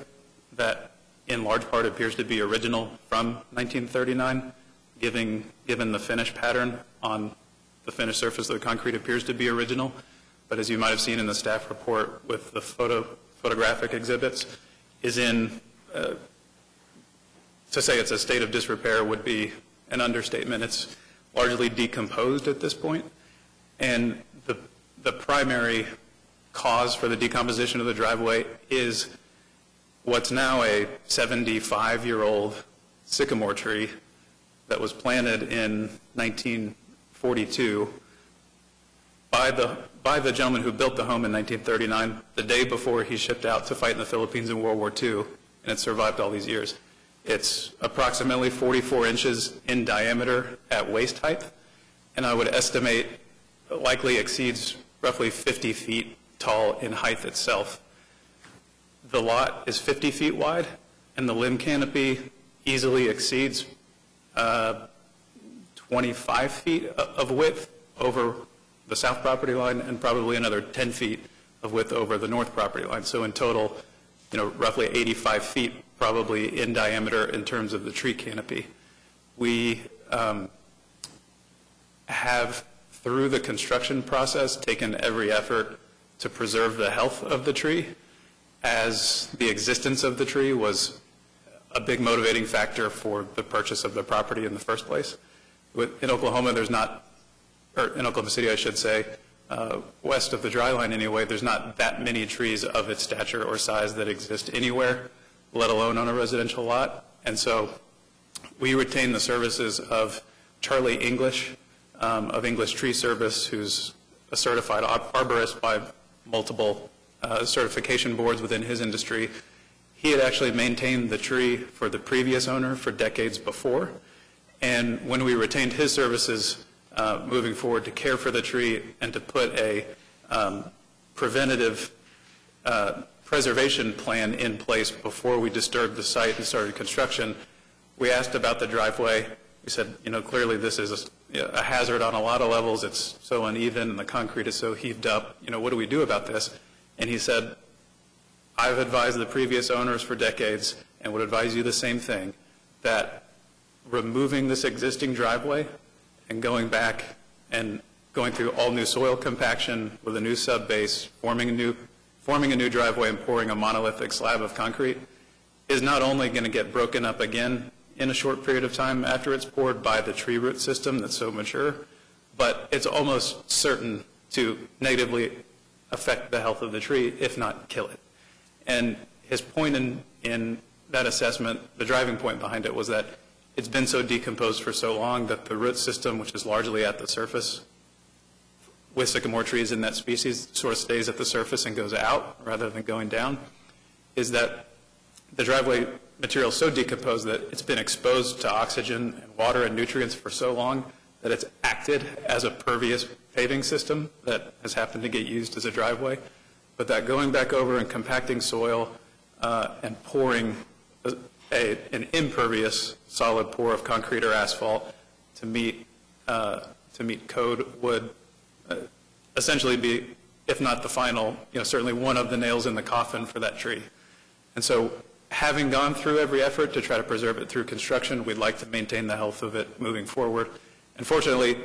that in large part appears to be original from 1939, given the finish pattern on the finished surface of the concrete appears to be original. But as you might have seen in the staff report with the photographic exhibits, is in, to say it's a state of disrepair would be an understatement. It's largely decomposed at this point. And the primary cause for the decomposition of the driveway is what's now a 75-year-old sycamore tree that was planted in 1942 by the gentleman who built the home in 1939, the day before he shipped out to fight in the Philippines in World War II, and it survived all these years. It's approximately 44 inches in diameter at waist height, and I would estimate likely exceeds roughly 50 feet tall in height itself. The lot is 50 feet wide, and the limb canopy easily exceeds 25 feet of width over the south property line and probably another 10 feet of width over the north property line. So in total, roughly 85 feet probably in diameter in terms of the tree canopy. We have, through the construction process, taken every effort to preserve the health of the tree, as the existence of the tree was a big motivating factor for the purchase of the property in the first place. In Oklahoma, there's not, or in Oklahoma City, I should say, west of the dry line anyway, there's not that many trees of its stature or size that exist anywhere, let alone on a residential lot. And so we retain the services of Charlie English, of English Tree Service, who's a certified arborist by multiple certification boards within his industry. He had actually maintained the tree for the previous owner for decades before. And when we retained his services moving forward to care for the tree and to put a preventative preservation plan in place before we disturbed the site and started construction, we asked about the driveway. We said, clearly this is a hazard on a lot of levels. It's so uneven and the concrete is so heaved up. What do we do about this? And he said, I've advised the previous owners for decades and would advise you the same thing, that removing this existing driveway and going back and going through all new soil compaction with a new subbase, forming a new driveway and pouring a monolithic slab of concrete is not only going to get broken up again in a short period of time after it's poured by the tree root system that's so mature, but it's almost certain to negatively affect the health of the tree, if not kill it. And his point in that assessment, the driving point behind it, was that it's been so decomposed for so long that the root system, which is largely at the surface, with sycamore trees in that species, sort of stays at the surface and goes out rather than going down, is that the driveway material is so decomposed that it's been exposed to oxygen and water and nutrients for so long that it's acted as a pervious paving system that has happened to get used as a driveway. But that going back over and compacting soil and pouring an impervious solid pour of concrete or asphalt to meet code would essentially be, if not the final, certainly one of the nails in the coffin for that tree. And so having gone through every effort to try to preserve it through construction, we'd like to maintain the health of it moving forward. Unfortunately,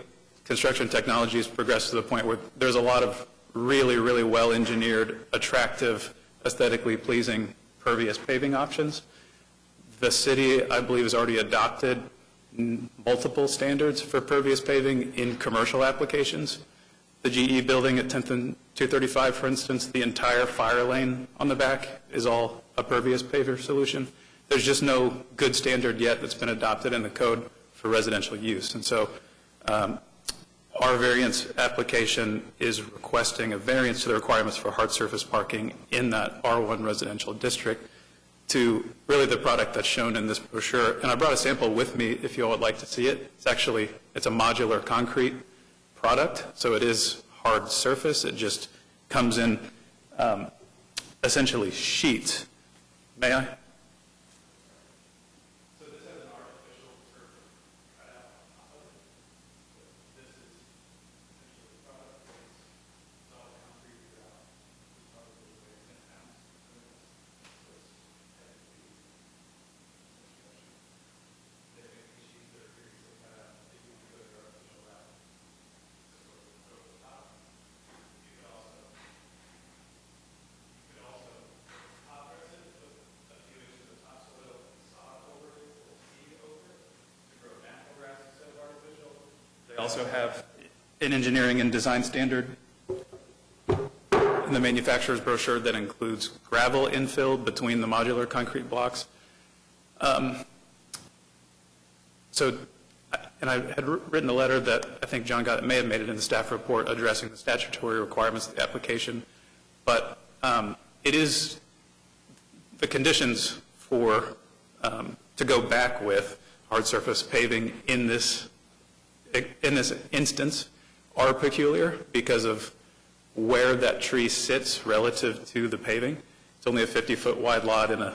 construction technology has progressed to the point where there's a lot of really, really well-engineered, attractive, aesthetically pleasing pervious paving options. The city, I believe, has already adopted multiple standards for pervious paving in commercial applications. The GE building at 10th and 235, for instance, the entire fire lane on the back is all a pervious paver solution. There's just no good standard yet that's been adopted in the code for residential use. And so our variance application is requesting a variance to the requirements for hard surface parking in that R1 residential district to really the product that's shown in this brochure. And I brought a sample with me if you all would like to see it. It's a modular concrete product, so it is hard surface. It just comes in essentially sheets. May I? They also have an engineering and design standard in the manufacturer's brochure that includes gravel infill between the modular concrete blocks. And I had written a letter that I think John may have made it in the staff report addressing the statutory requirements of the application, but it is the conditions for to go back with hard surface paving in this instance are peculiar because of where that tree sits relative to the paving. It's only a 50-foot wide lot in a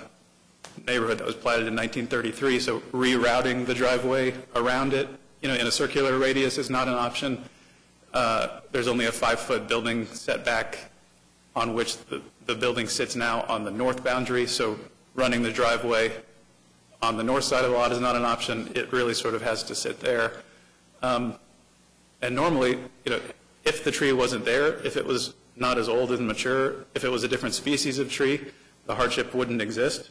neighborhood that was platted in 1933, so rerouting the driveway around it, in a circular radius is not an option. There's only a 5-foot building setback on which the building sits now on the north boundary, so running the driveway on the north side of the lot is not an option. It really sort of has to sit there. And normally, if the tree wasn't there, if it was not as old and mature, if it was a different species of tree, the hardship wouldn't exist.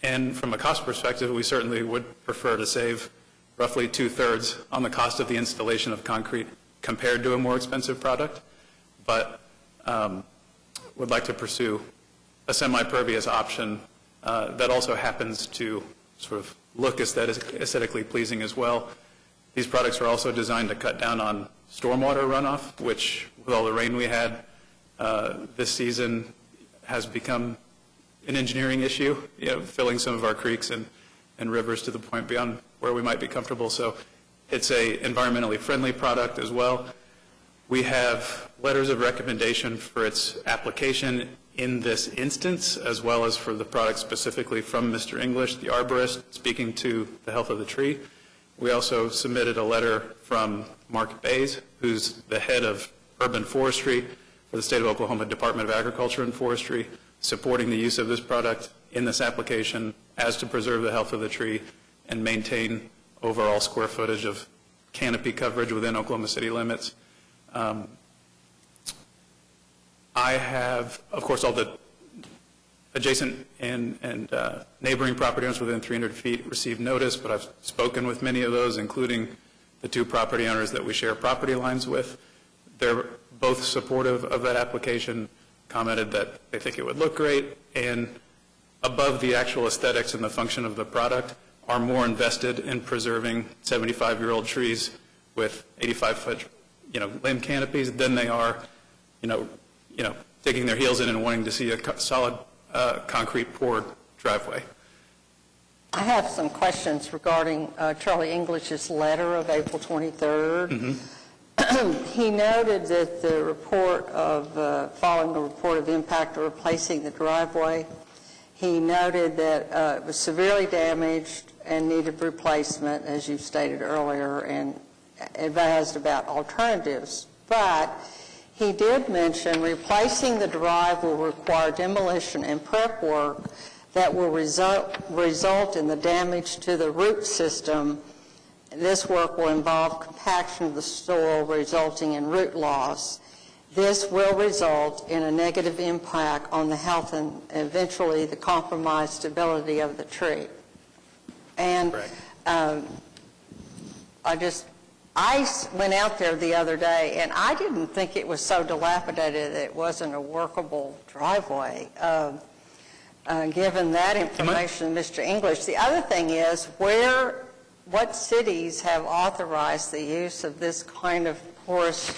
And from a cost perspective, we certainly would prefer to save roughly 2/3 on the cost of the installation of concrete compared to a more expensive product, but would like to pursue a semi-pervious option that also happens to sort of look aesthetically pleasing as well. These products are also designed to cut down on stormwater runoff, which, with all the rain we had this season, has become an engineering issue, filling some of our creeks and rivers to the point beyond where we might be comfortable. So it's a environmentally friendly product as well. We have letters of recommendation for its application in this instance, as well as for the product specifically from Mr. English, the arborist, speaking to the health of the tree. We also submitted a letter from Mark Bays, who's the head of urban forestry for the State of Oklahoma Department of Agriculture and Forestry, supporting the use of this product in this application as to preserve the health of the tree and maintain overall square footage of canopy coverage within Oklahoma City limits. I have, of course, all the adjacent and neighboring property owners within 300 feet received notice, but I've spoken with many of those, including the 2 property owners that we share property lines with. They're both supportive of that application, commented that they think it would look great, and above the actual aesthetics and the function of the product, are more invested in preserving 75-year-old trees with 85-foot, limb canopies than they are, digging their heels in and wanting to see a solid concrete poured driveway. I have some questions regarding Charlie English's letter of April 23rd. Mm-hmm. He noted that the report of, following the report of impact of replacing the driveway, he noted that it was severely damaged and needed replacement, as you stated earlier, and advised about alternatives. But he did mention replacing the drive will require demolition and prep work that will result in the damage to the root system. This work will involve compaction of the soil, resulting in root loss. This will result in a negative impact on the health and eventually the compromised stability of the tree. And I went out there the other day, and I didn't think it was so dilapidated that it wasn't a workable driveway. Given that information, Mr. English, the other thing is what cities have authorized the use of this kind of porous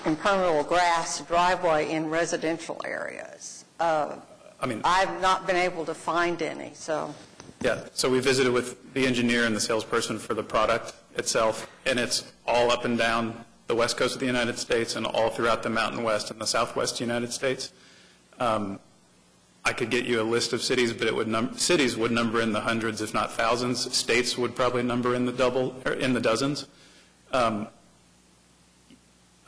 impermeable grass driveway in residential areas? I've not been able to find any, so. Yeah, so we visited with the engineer and the salesperson for the product itself, and it's all up and down the west coast of the United States and all throughout the Mountain West and the Southwest United States. I could get you a list of cities, but cities would number in the hundreds, if not thousands. States would probably number in the dozens. I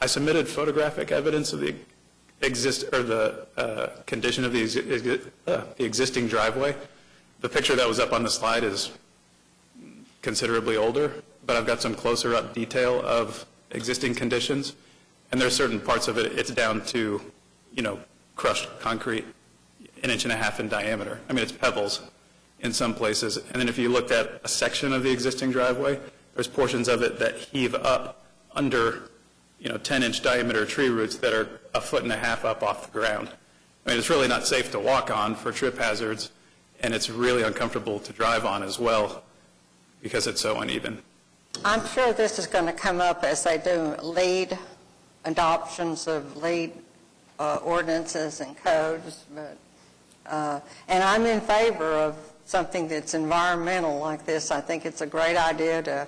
submitted photographic evidence of the condition of the existing driveway. The picture that was up on the slide is considerably older, but I've got some closer up detail of existing conditions, and there are certain parts of it, it's down to, crushed concrete, 1.5 inches in diameter. I mean, it's pebbles in some places. And then if you looked at a section of the existing driveway, there's portions of it that heave up under, 10-inch diameter tree roots that are 1.5 feet up off the ground. I mean, it's really not safe to walk on for trip hazards, and it's really uncomfortable to drive on as well because it's so uneven. I'm sure this is going to come up as they do lead adoptions of lead ordinances and codes, but and I'm in favor of something that's environmental like this. I think it's a great idea to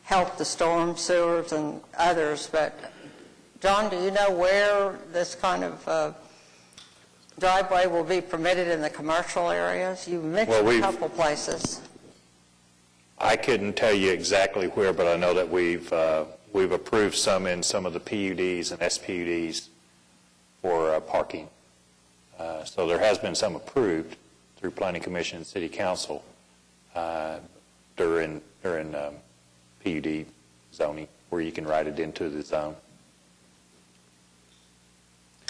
help the storm sewers and others, but John, do you know where this kind of driveway will be permitted in the commercial areas? You mentioned a couple places. I couldn't tell you exactly where, but I know that we've approved some in some of the PUDs and SPUDs for parking. So there has been some approved through Planning Commission and City Council during PUD zoning where you can write it into the zone.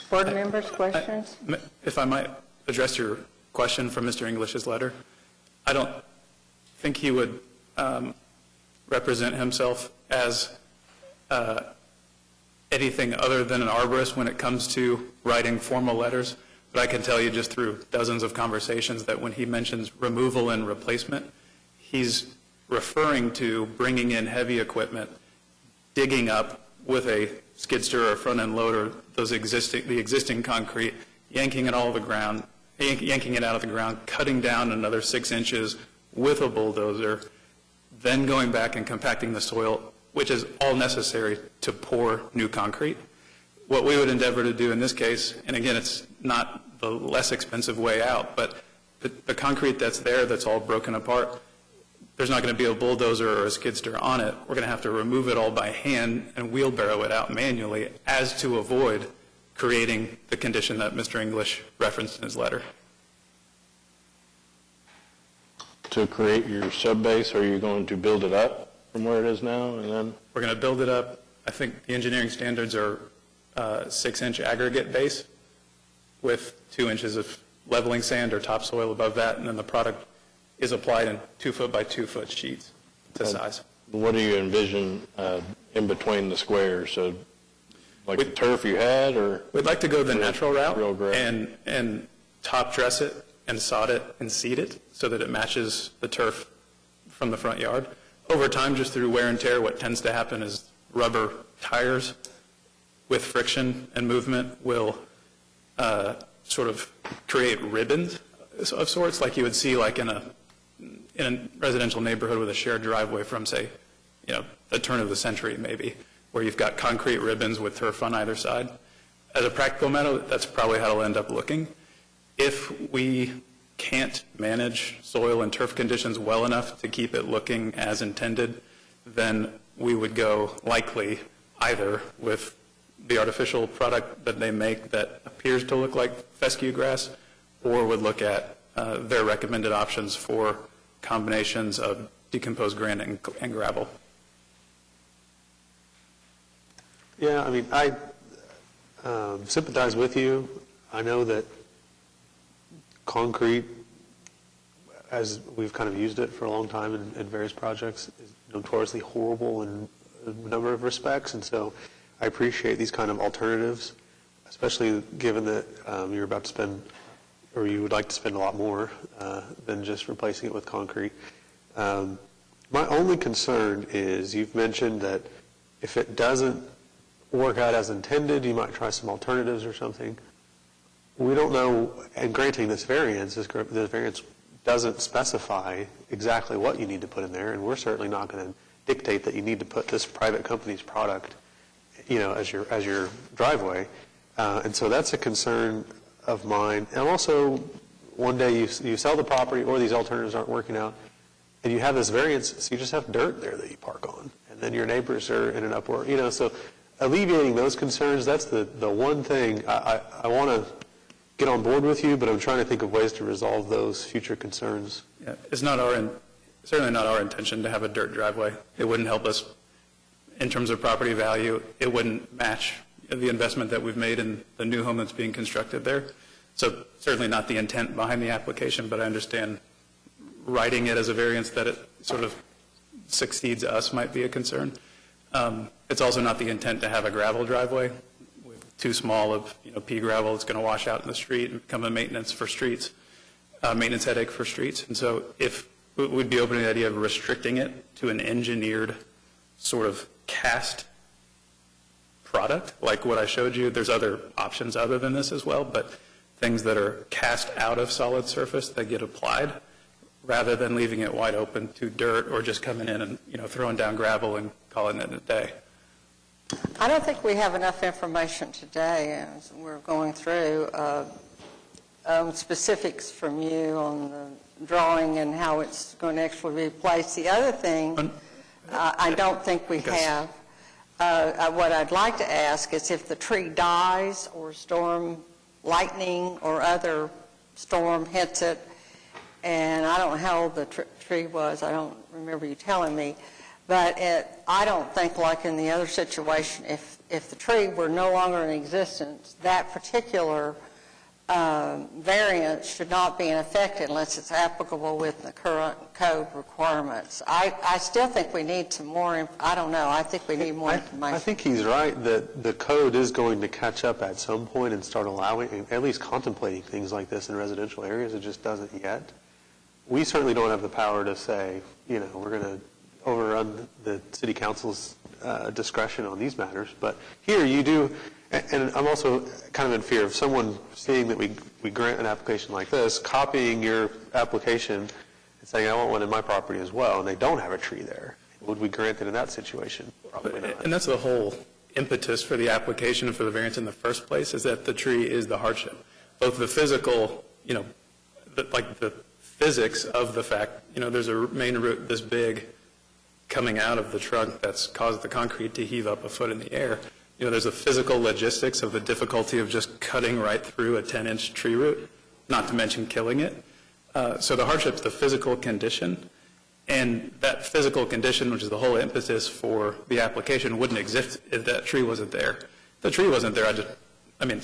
Board members, questions? If I might address your question from Mr. English's letter, I don't think he would represent himself as anything other than an arborist when it comes to writing formal letters. But I can tell you just through dozens of conversations that when he mentions removal and replacement, he's referring to bringing in heavy equipment, digging up with a skid steer or front-end loader the existing concrete, yanking it out of the ground, cutting down another 6 inches with a bulldozer, then going back and compacting the soil, which is all necessary to pour new concrete. What we would endeavor to do in this case, and again, it's not the less expensive way out, but the concrete that's there that's all broken apart, there's not going to be a bulldozer or a skid steer on it. We're going to have to remove it all by hand and wheelbarrow it out manually as to avoid creating the condition that Mr. English referenced in his letter. To create your subbase, are you going to build it up from where it is now and then? We're going to build it up. I think the engineering standards are 6-inch aggregate base with 2 inches of leveling sand or topsoil above that, and then the product is applied in 2-foot by 2-foot sheets to size. What do you envision in between the squares? So like the turf you had, or? We'd like to go the natural route Real grass. and top dress it and sod it and seed it so that it matches the turf from the front yard. Over time, just through wear and tear, what tends to happen is rubber tires with friction and movement will sort of create ribbons of sorts, like you would see like in a residential neighborhood with a shared driveway from, say, the turn of the century maybe, where you've got concrete ribbons with turf on either side. As a practical matter, that's probably how it'll end up looking. If we can't manage soil and turf conditions well enough to keep it looking as intended, then we would go likely either with the artificial product that they make that appears to look like fescue grass, or would look at their recommended options for combinations of decomposed granite and gravel. Yeah, I mean, I sympathize with you. I know that concrete, as we've kind of used it for a long time in various projects, is notoriously horrible in a number of respects, and so I appreciate these kind of alternatives, especially given that you're about to spend, or you would like to spend a lot more than just replacing it with concrete. My only concern is you've mentioned that if it doesn't work out as intended, you might try some alternatives or something. We don't know, and granting this variance doesn't specify exactly what you need to put in there, and we're certainly not going to dictate that you need to put this private company's product, as your driveway. And so that's a concern of mine. And also, one day you sell the property or these alternatives aren't working out, and you have this variance, so you just have dirt there that you park on. And then your neighbors are in an uproar, so alleviating those concerns, that's the one thing I want to get on board with you, but I'm trying to think of ways to resolve those future concerns. Yeah, it's not certainly not our intention to have a dirt driveway. It wouldn't help us in terms of property value. It wouldn't match the investment that we've made in the new home that's being constructed there. So certainly not the intent behind the application, but I understand writing it as a variance that it sort of succeeds us might be a concern. It's also not the intent to have a gravel driveway with too small of pea gravel. It's going to wash out in the street and become a maintenance headache for streets. And so if we'd be open to the idea of restricting it to an engineered sort of cast product, like what I showed you. There's other options other than this as well, but things that are cast out of solid surface that get applied, rather than leaving it wide open to dirt or just coming in and throwing down gravel and calling it a day. I don't think we have enough information today as we're going through specifics from you on the drawing and how it's going to actually be placed. The other thing I don't think we have. What I'd like to ask is if the tree dies or storm, lightning or other storm hits it, and I don't know how old the tree was, I don't remember you telling me, but I don't think like in the other situation, if the tree were no longer in existence, that particular variance should not be in effect unless it's applicable with the current code requirements. I still think we need some more, I don't know, I think we need more information. I think he's right that the code is going to catch up at some point and start allowing, at least contemplating things like this in residential areas. It just doesn't yet. We certainly don't have the power to say, we're going to overrun the city council's discretion on these matters. But here you do. And I'm also kind of in fear of someone seeing that we grant an application like this, copying your application and saying, I want one in my property as well, and they don't have a tree there. Would we grant it in that situation? Probably not. And that's the whole impetus for the application and for the variance in the first place, is that the tree is the hardship. Both the physical, like the physics of the fact, there's a main root this big coming out of the trunk that's caused the concrete to heave up a foot in the air. There's the physical logistics of the difficulty of just cutting right through a 10-inch tree root, not to mention killing it. So the hardship's the physical condition, and that physical condition, which is the whole impetus for the application, wouldn't exist if that tree wasn't there. If the tree wasn't there,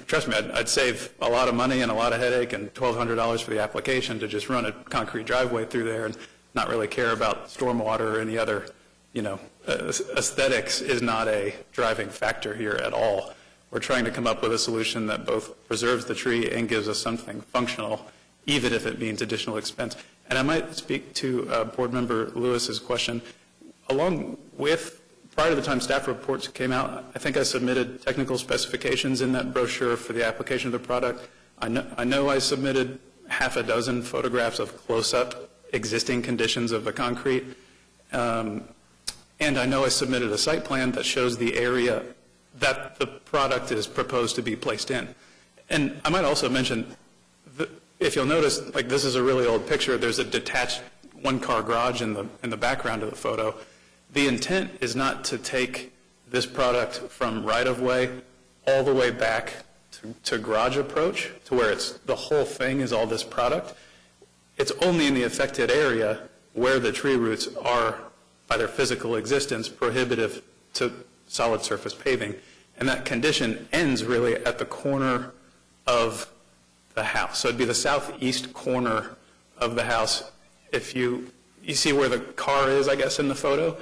trust me, I'd save a lot of money and a lot of headache and $1,200 for the application to just run a concrete driveway through there and not really care about stormwater or any other, aesthetics is not a driving factor here at all. We're trying to come up with a solution that both preserves the tree and gives us something functional, even if it means additional expense. And I might speak to Board Member Lewis's question. Along with, prior to the time staff reports came out, I think I submitted technical specifications in that brochure for the application of the product. I know I submitted half a dozen photographs of close-up existing conditions of the concrete. And I know I submitted a site plan that shows the area that the product is proposed to be placed in. And I might also mention, if you'll notice, like this is a really old picture, there's a detached one-car garage in the background of the photo. The intent is not to take this product from right-of-way all the way back to garage approach, to where the whole thing is all this product. It's only in the affected area where the tree roots are, by their physical existence, prohibitive to solid surface paving. And that condition ends really at the corner of the house. So it'd be the southeast corner of the house. If you see where the car is, I guess, in the photo,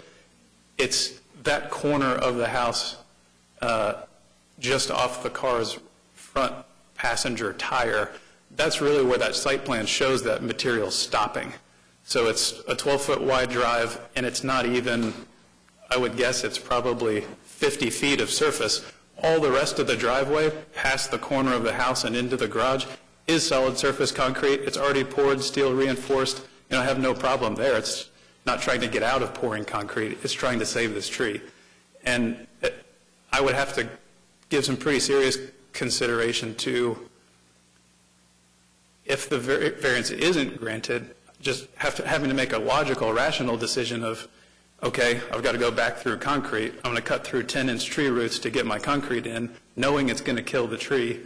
it's that corner of the house just off the car's front passenger tire. That's really where that site plan shows that material stopping. So it's a 12-foot wide drive, and it's not even, I would guess it's probably 50 feet of surface. All the rest of the driveway, past the corner of the house and into the garage, is solid surface concrete. It's already poured, steel reinforced. I have no problem there. It's not trying to get out of pouring concrete. It's trying to save this tree. And I would have to give some pretty serious consideration to if the variance isn't granted, just having to make a logical, rational decision of, okay, I've got to go back through concrete. I'm going to cut through 10-inch tree roots to get my concrete in, knowing it's going to kill the tree.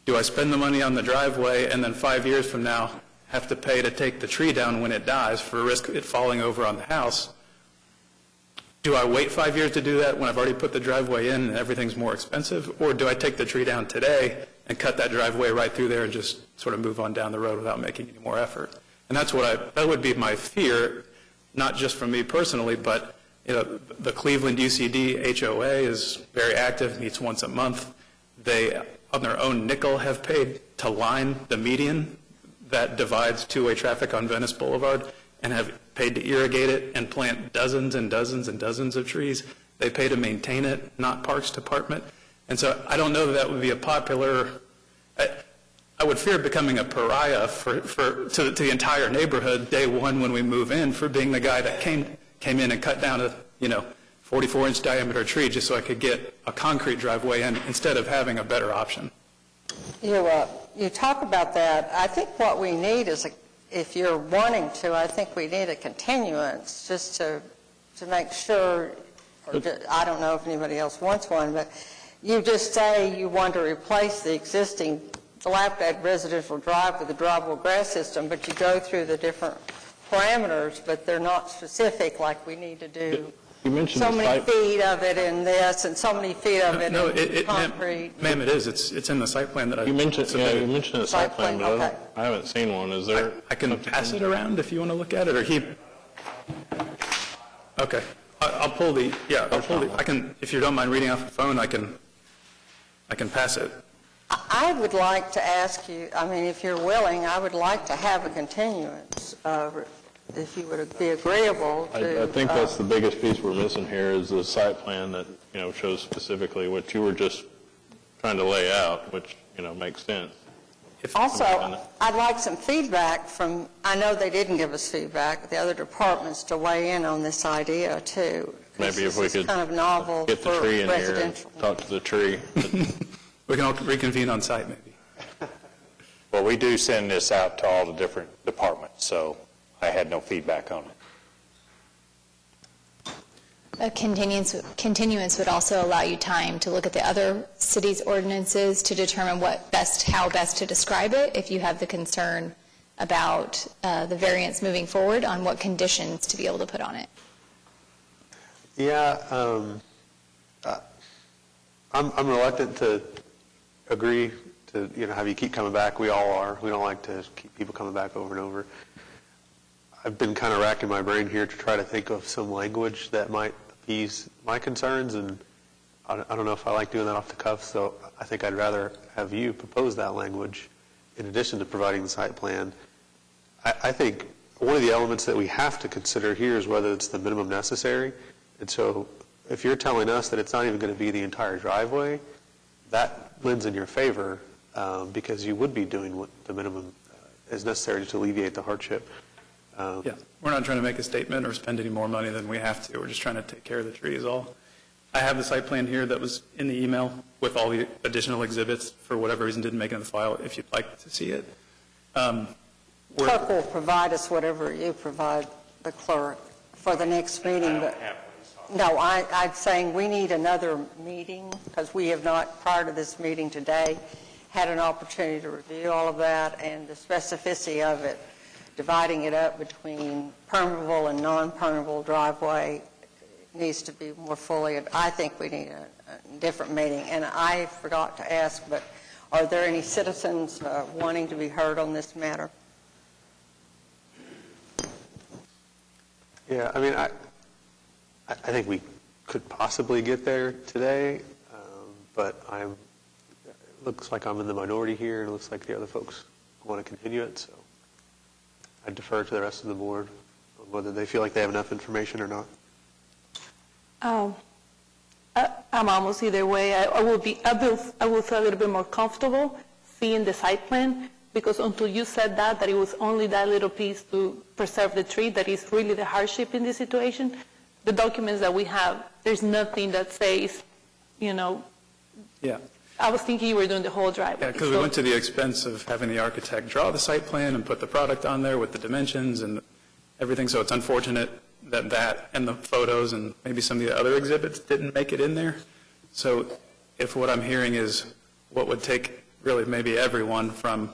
Do I spend the money on the driveway and then 5 years from now have to pay to take the tree down when it dies for risk of it falling over on the house? Do I wait 5 years to do that when I've already put the driveway in and everything's more expensive? Or do I take the tree down today and cut that driveway right through there and just sort of move on down the road without making any more effort? And that's that would be my fear, not just from me personally, but the Cleveland UCD HOA is very active, meets once a month. They, on their own nickel, have paid to line the median that divides two-way traffic on Venice Boulevard and have paid to irrigate it and plant dozens and dozens and dozens of trees. They pay to maintain it, not Parks Department. And so I don't know that would be a popular, I would fear becoming a pariah to the entire neighborhood day one when we move in for being the guy that came in and cut down a 44-inch diameter tree just so I could get a concrete driveway in instead of having a better option. You talk about that. I think what we need is, if you're wanting to, I think we need a continuance just to make sure, I don't know if anybody else wants one, but you just say you want to replace the existing dilapidated residential drive with a drivable grass system, but you go through the different parameters, but they're not specific, like we need to do You mentioned so the many site. feet of it in this and so many feet of it in concrete. Ma'am, it is. It's in the site plan that I You mentioned, submitted. you mentioned a site plan, but okay. I haven't seen one. Is there? I can pass it around if you want to look at it, or he. Okay, I'll pull the. Yeah, I'll pull the. I can, if you don't mind reading off the phone, I can pass it. I would like to ask you, I mean, if you're willing, I would like to have a continuance, if you would be agreeable to. I think that's the biggest piece we're missing here is the site plan that, shows specifically what you were just trying to lay out, which, makes sense. Also, I'd like some feedback from, I know they didn't give us feedback, the other departments to weigh in on this idea too. Maybe if we could kind of novel get the for tree in here and residential. talk to the tree. We can all reconvene on site, maybe. Well, we do send this out to all the different departments, so I had no feedback on it. A continuance would also allow you time to look at the other cities' ordinances to determine how best to describe it, if you have the concern about the variance moving forward, on what conditions to be able to put on it. Yeah, I'm reluctant to agree to, have you keep coming back. We all are. We don't like to keep people coming back over and over. I've been kind of racking my brain here to try to think of some language that might appease my concerns, and I don't know if I like doing that off the cuff, so I think I'd rather have you propose that language in addition to providing the site plan. I think one of the elements that we have to consider here is whether it's the minimum necessary. And so if you're telling us that it's not even going to be the entire driveway, that lends in your favor because you would be doing what the minimum is necessary to alleviate the hardship. Yeah, we're not trying to make a statement or spend any more money than we have to. We're just trying to take care of the trees all. I have the site plan here that was in the email with all the additional exhibits. For whatever reason, didn't make it in the file. If you'd like to see it. Clerk will provide us whatever you provide the clerk for the next meeting. But no, I'm saying we need another meeting because we have not, prior to this meeting today, had an opportunity to review all of that and the specificity of it, dividing it up between permeable and non-permeable driveway needs to be more fully. I think we need a different meeting. And I forgot to ask, but are there any citizens wanting to be heard on this matter? Yeah, I mean, I think we could possibly get there today, but it looks like I'm in the minority here, and it looks like the other folks want to continue it, so I defer to the rest of the board on whether they feel like they have enough information or not. I'm almost either way. I will feel a little bit more comfortable seeing the site plan, because until you said that it was only that little piece to preserve the tree that is really the hardship in this situation. The documents that we have, there's nothing that says, Yeah. I was thinking you were doing the whole driveway. Yeah, because we went to the expense of having the architect draw the site plan and put the product on there with the dimensions and everything, so it's unfortunate that that and the photos and maybe some of the other exhibits didn't make it in there. So if what I'm hearing is what would take really maybe everyone from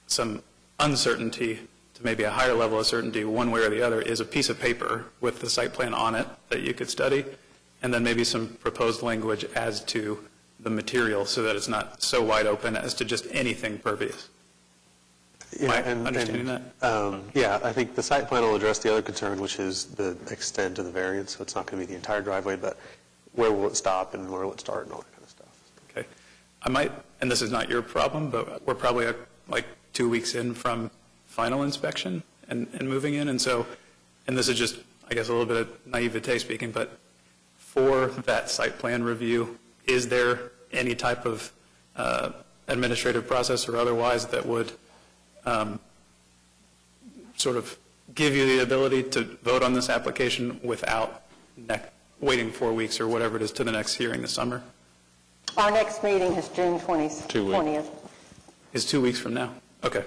some uncertainty to maybe a higher level of certainty one way or the other is a piece of paper with the site plan on it that you could study, and then maybe some proposed language as to the material so that it's not so wide open as to just anything pervious. Yeah, Am I understanding that? Yeah, I think the site plan will address the other concern, which is the extent of the variance. So it's not going to be the entire driveway, but where will it stop and where will it start and all that kind of stuff. Okay. I might, and this is not your problem, but we're probably like 2 weeks in from final inspection and moving in. And so, and this is just, I guess, a little bit of naivete speaking, but for that site plan review, is there any type of administrative process or otherwise that would sort of give you the ability to vote on this application without waiting 4 weeks or whatever it is to the next hearing this summer? Our next meeting is June 20th. Is 2 weeks from now? Okay.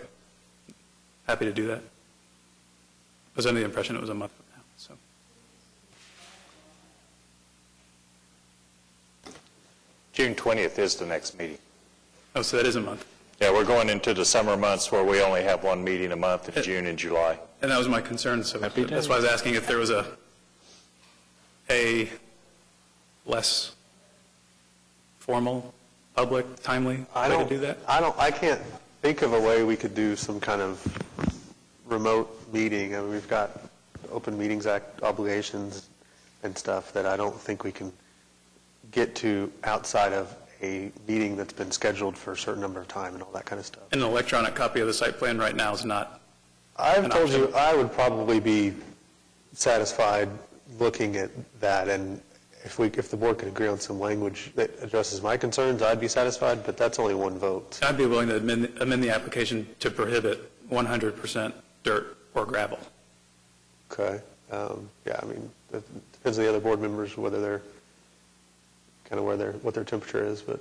Happy to do that. I was under the impression it was a month from now. So. June 20th is the next meeting. Oh, so that is a month. Yeah, we're going into the summer months where we only have one meeting a month in June and July. And that was my concern, so that's why I was asking if there was a less formal, public, timely way to do that? I can't think of a way we could do some kind of remote meeting. I mean, we've got Open Meetings Act obligations and stuff that I don't think we can get to outside of a meeting that's been scheduled for a certain number of time and all that kind of stuff. An electronic copy of the site plan right now is not I've an told option. you I would probably be satisfied looking at that, and if the board could agree on some language that addresses my concerns, I'd be satisfied, but that's only one vote. I'd be willing to amend the application to prohibit 100% dirt or gravel. Okay. Yeah, I mean, it depends on the other board members, whether they're kind of what their temperature is, but.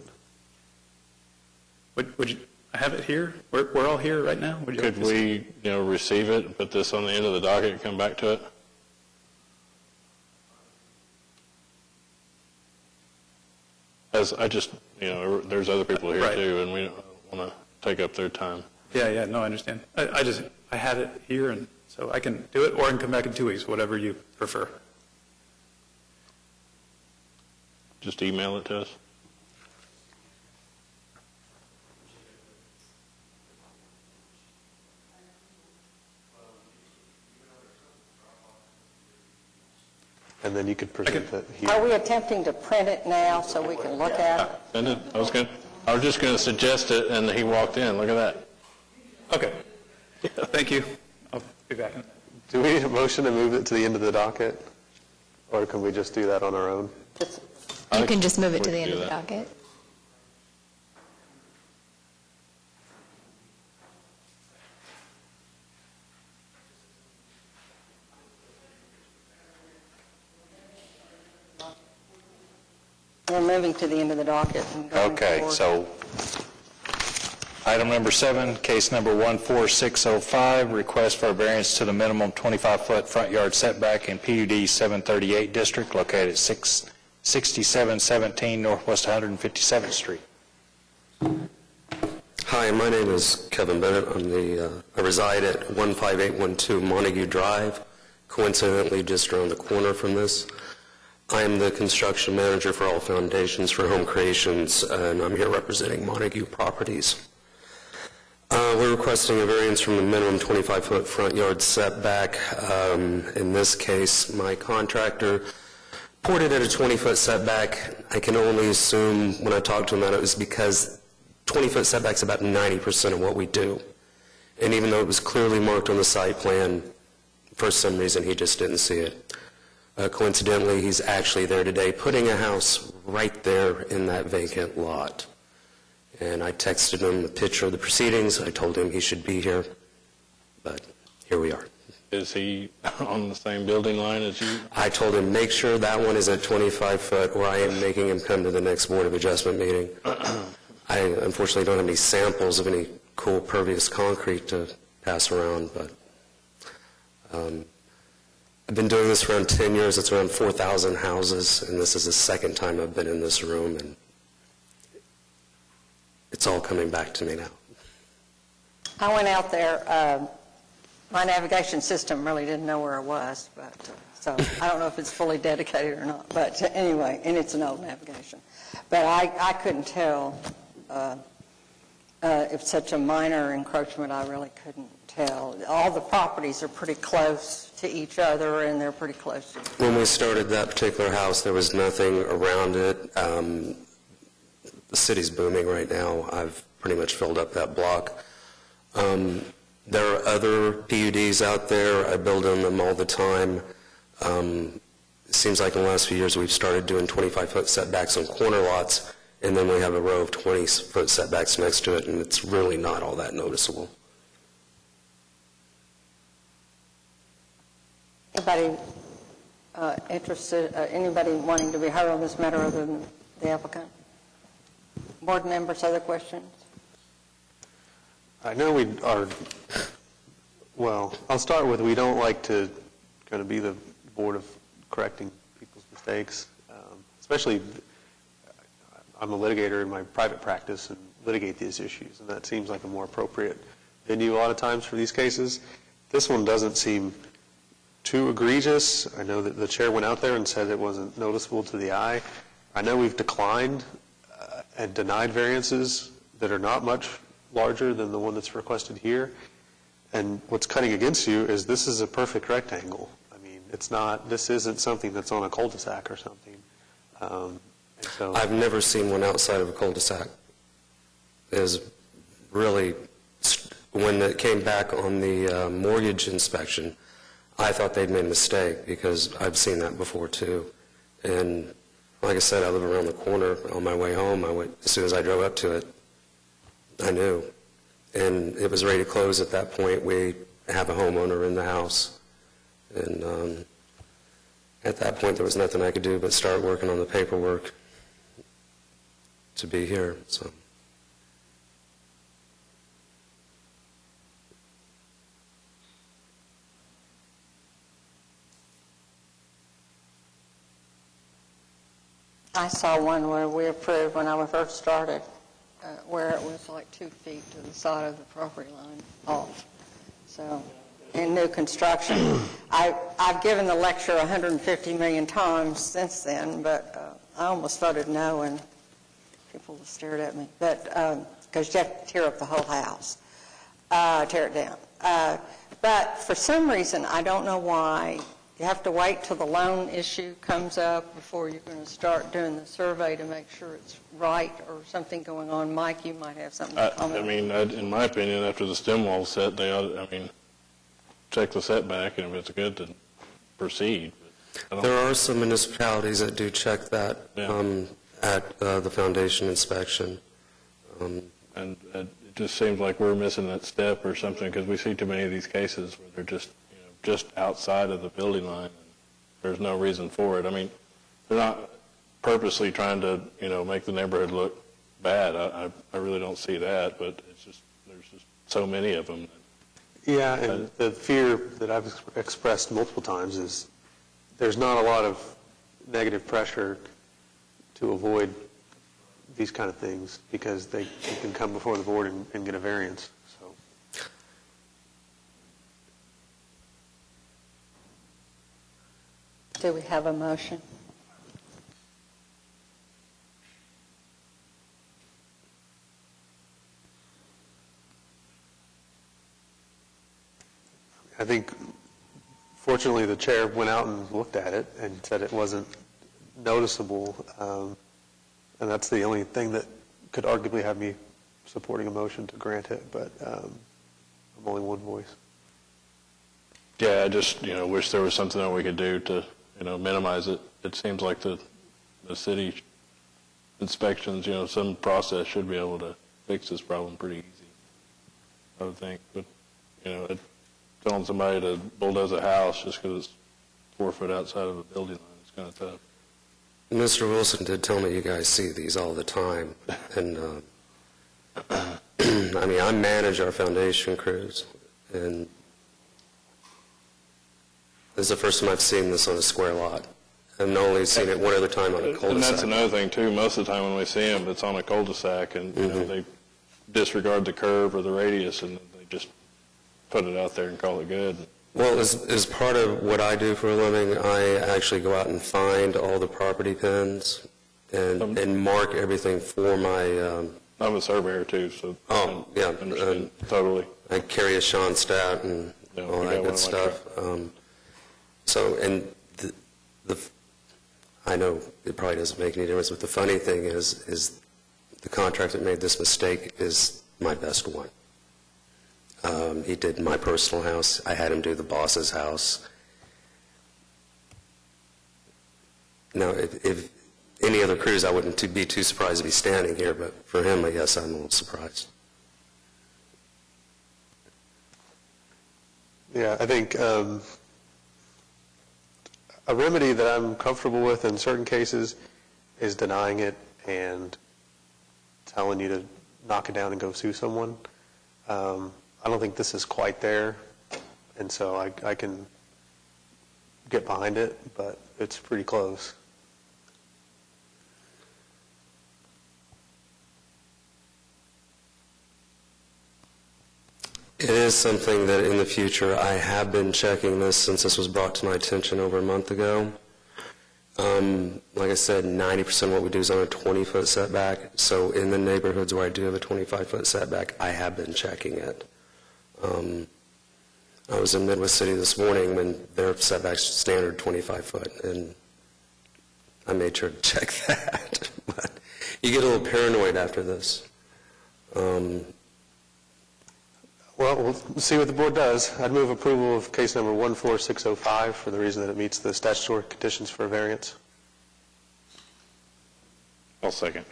Would you have it here? We're all here right now? Would you like Could to see- we, receive it, and put this on the end of the docket and come back to it? As I just, there's other people here Right. too, and we don't want to take up their time. Yeah, no, I understand. I had it here, and so I can do it, or I can come back in 2 weeks, whatever you prefer. Just email it to us. And then you could present it here. Are we attempting to print it now so we can look at it? Send it. I was just going to suggest it, and he walked in. Look at that. Okay. Thank you. I'll be back. Do we need a motion to move it to the end of the docket? Or can we just do that on our own? You can just move it to We the can end of do the that. docket. We're moving to the end of the docket. And going Okay, forward. so item number 7, case number 14605, request for a variance to the minimum 25-foot front yard setback in PUD 738 district located at 6717 Northwest 157th Street. Hi, my name is Kevin Bennett. I reside at 15812 Montague Drive, coincidentally just around the corner from this. I am the construction manager for all foundations for Home Creations, and I'm here representing Montague Properties. We're requesting a variance from the minimum 25-foot front yard setback. In this case, my contractor poured it at a 20-foot setback. I can only assume when I talked to him that it was because 20-foot setback's about 90% of what we do. And even though it was clearly marked on the site plan, for some reason he just didn't see it. Coincidentally, he's actually there today putting a house right there in that vacant lot. And I texted him a picture of the proceedings. I told him he should be here, but here we are. Is he on the same building line as you? I told him, make sure that one is at 25 foot, or I am making him come to the next Board of Adjustment meeting. I unfortunately don't have any samples of any cool pervious concrete to pass around, but I've been doing this for around 10 years. It's around 4,000 houses, and this is the second time I've been in this room, and it's all coming back to me now. I went out there, my navigation system really didn't know where I was, but so I don't know if it's fully dedicated or not, but anyway, and it's an old navigation. But I couldn't tell if such a minor encroachment, I really couldn't tell. All the properties are pretty close to each other, and they're pretty close to each other. When we started that particular house, there was nothing around it. The city's booming right now. I've pretty much filled up that block. There are other PUDs out there. I build on them all the time. It seems like in the last few years we've started doing 25-foot setbacks on corner lots, and then we have a row of 20-foot setbacks next to it, and it's really not all that noticeable. Anybody interested, anybody wanting to be heard on this matter other than the applicant? Board members, other questions? I know we are, well, I'll start with, we don't like to kind of be the board of correcting people's mistakes, especially, I'm a litigator in my private practice and litigate these issues, and that seems like a more appropriate venue a lot of times for these cases. This one doesn't seem too egregious. I know that the chair went out there and said it wasn't noticeable to the eye. I know we've declined and denied variances that are not much larger than the one that's requested here. And what's cutting against you is this is a perfect rectangle. I mean, it's not, this isn't something that's on a cul-de-sac or something. And so I've never seen one outside of a cul-de-sac. It was really, when it came back on the mortgage inspection, I thought they'd made a mistake because I've seen that before too. And like I said, I live around the corner. On my way home, as soon as I drove up to it, I knew. And it was ready to close at that point. We have a homeowner in the house. And at that point, there was nothing I could do but start working on the paperwork to be here. So. I saw one where we approved when I first started, where it was like 2 feet to the side of the property line off. So, in new construction, I've given the lecture 150 million times since then, but I almost voted no, and people stared at me. But because you have to tear up the whole house, tear it down. But for some reason, I don't know why. You have to wait till the loan issue comes up before you're going to start doing the survey to make sure it's right or something going on. Mike, you might have something to comment. I mean, in my opinion, after the stem wall's set, they ought, I mean, check the setback, and if it's good, to proceed. There are some municipalities that do check that at the foundation inspection. And it just seems like we're missing that step or something, because we see too many of these cases where they're just outside of the building line. There's no reason for it. I mean, they're not purposely trying to, make the neighborhood look bad. I really don't see that, but it's just, there's just so many of them. yeah, and the fear that I've expressed multiple times is there's not a lot of negative pressure to avoid these kind of things because they can come before the board and get a variance. So. Do we have a motion? I think, fortunately, the chair went out and looked at it and said it wasn't noticeable, and that's the only thing that could arguably have me supporting a motion to grant it, but I'm only one voice. Yeah, I just, wish there was something that we could do to, minimize it. It seems like the city inspections, some process should be able to fix this problem pretty easy, I would think. But, telling somebody to bulldoze a house just because it's 4 foot outside of a building line is kind of tough. Mr. Wilson did tell me you guys see these all the time, and I mean, I manage our foundation crews, and this is the first time I've seen this on a square lot. I've only seen it one other time on a cul-de-sac. And that's another thing too, most of the time when we see them, it's on a cul-de-sac, and you know, they disregard the curve or the radius, and they just put it out there and call it good. Well, as part of what I do for a living, I actually go out and find all the property pins and mark everything for my... I'm a surveyor too, so oh, yeah, I understand totally. I carry a Sean stat and all that good stuff. So, and I know it probably doesn't make any difference, but the funny thing is the contractor that made this mistake is my best one. He did my personal house. I had him do the boss's house. Now, if any other crews, I wouldn't be too surprised to be standing here, but for him, I guess I'm a little surprised. Yeah, I think a remedy that I'm comfortable with in certain cases is denying it and telling you to knock it down and go sue someone. I don't think this is quite there, and so I can get behind it, but it's pretty close. It is something that in the future, I have been checking this since this was brought to my attention over a month ago. Like I said, 90% of what we do is on a 20-foot setback, so in the neighborhoods where I do have a 25-foot setback, I have been checking it. I was in Midwest City this morning when their setback's standard 25 foot, and I made sure to check that. But you get a little paranoid after this. Well, we'll see what the board does. I'd move approval of case number 14605 for the reason that it meets the statutory conditions for a variance. I'll second.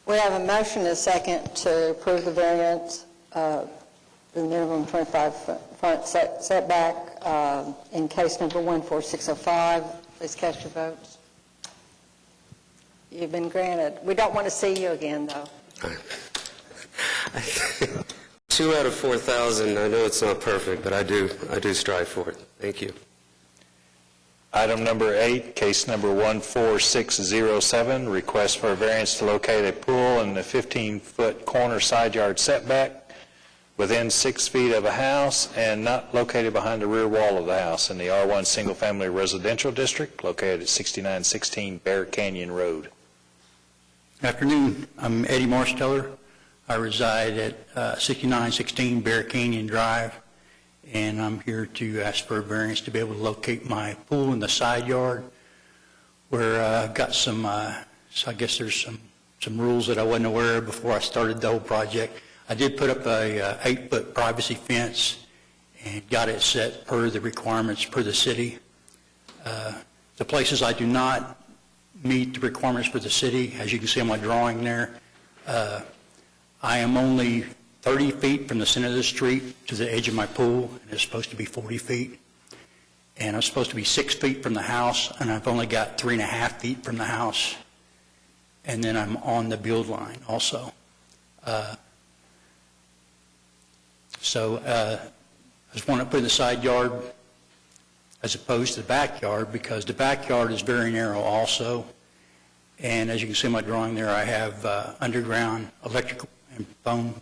We have a motion and a second to approve the variance, the minimum 25 front setback in case number 14605. Please cast your votes. You've been granted. We don't want to see you again, though. 2 out of 4,000, I know it's not perfect, but I do strive for it. Thank you. Item number 8, case number 14607, request for a variance to locate a pool in the 15-foot corner side yard setback within 6 feet of a house and not located behind the rear wall of the house in the R1 Single Family Residential District located at 6916 Bear Canyon Road. Afternoon. I'm Eddie Marsteller. I reside at 6916 Bear Canyon Drive, and I'm here to ask for a variance to be able to locate my pool in the side yard where I've got some, so I guess there's some rules that I wasn't aware of before I started the whole project. I did put up a 8-foot privacy fence and got it set per the requirements per the city. The places I do not meet the requirements for the city, as you can see on my drawing there, I am only 30 feet from the center of the street to the edge of my pool, and it's supposed to be 40 feet. And I'm supposed to be 6 feet from the house, and I've only got 3.5 feet from the house. And then I'm on the build line also. I just want to put in the side yard as opposed to the backyard, because the backyard is very narrow also. And as you can see in my drawing there, I have underground electrical and phone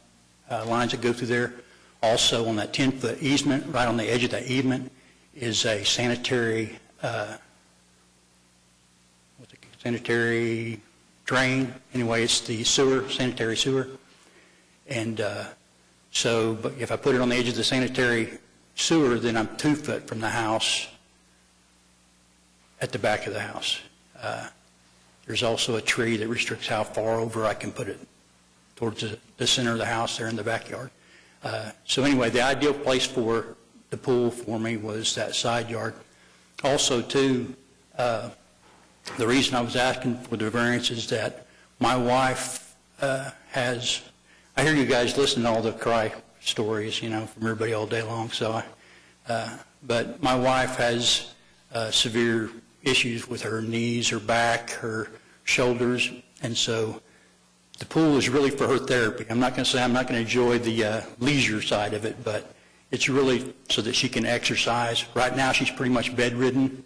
lines that go through there. Also on that 10-foot easement, right on the edge of that easement, is a sanitary drain. Anyway, it's the sewer, sanitary sewer. And but if I put it on the edge of the sanitary sewer, then I'm 2 foot from the house at the back of the house. There's also a tree that restricts how far over I can put it towards the center of the house there in the backyard. So anyway, the ideal place for the pool for me was that side yard. Also, too, the reason I was asking for the variance is that my wife I hear you guys listen to all the cry stories, from everybody all day long. So, but my wife has severe issues with her knees, her back, her shoulders, and so the pool is really for her therapy. I'm not going to say I'm not going to enjoy the leisure side of it, but it's really so that she can exercise. Right now, she's pretty much bedridden.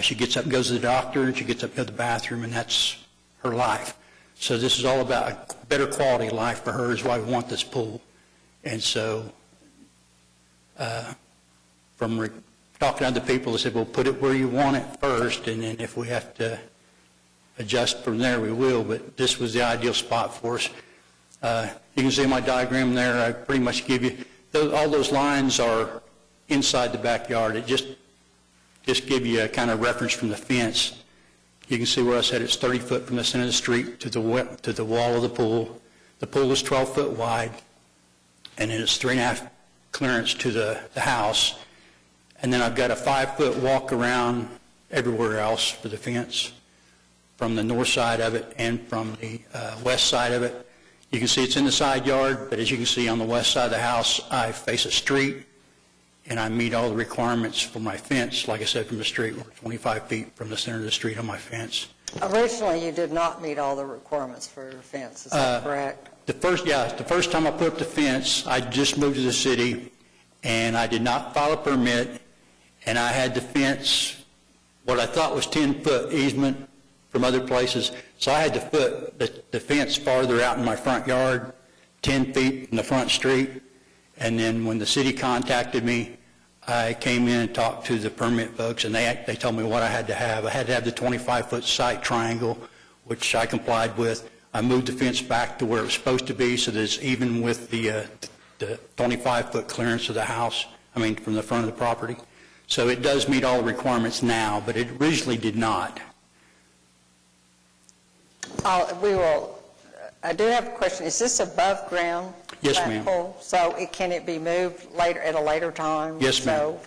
She gets up and goes to the doctor, and she gets up and goes to the bathroom, and that's her life. So this is all about a better quality of life for her is why we want this pool. And so from talking to other people, they said, well, put it where you want it first, and then if we have to adjust from there, we will. But this was the ideal spot for us. You can see my diagram there. I pretty much give you, all those lines are inside the backyard. It just give you a kind of reference from the fence. You can see where I said it's 30 foot from the center of the street to the wall of the pool. The pool is 12 foot wide, and then it's 3.5 clearance to the house. And then I've got a 5 foot walk around everywhere else for the fence, from the north side of it and from the west side of it. You can see it's in the side yard, but as you can see on the west side of the house, I face a street, and I meet all the requirements for my fence. Like I said, from the street, we're 25 feet from the center of the street on my fence. Originally, you did not meet all the requirements for your fence, is that correct? The first time I put up the fence, I just moved to the city, and I did not file a permit, and I had the fence, what I thought was 10-foot easement from other places, so I had to put the fence farther out in my front yard, 10 feet from the front street. And then when the city contacted me, I came in and talked to the permit folks, and they told me what I had to have. I had to have the 25-foot site triangle, which I complied with. I moved the fence back to where it was supposed to be so that it's even with the 25-foot clearance of the house, from the front of the property. So it does meet all the requirements now, but it originally did not. I do have a question. Is this above ground? Yes, ma'am. Pool? So can it be moved at a later time? Yes, ma'am. So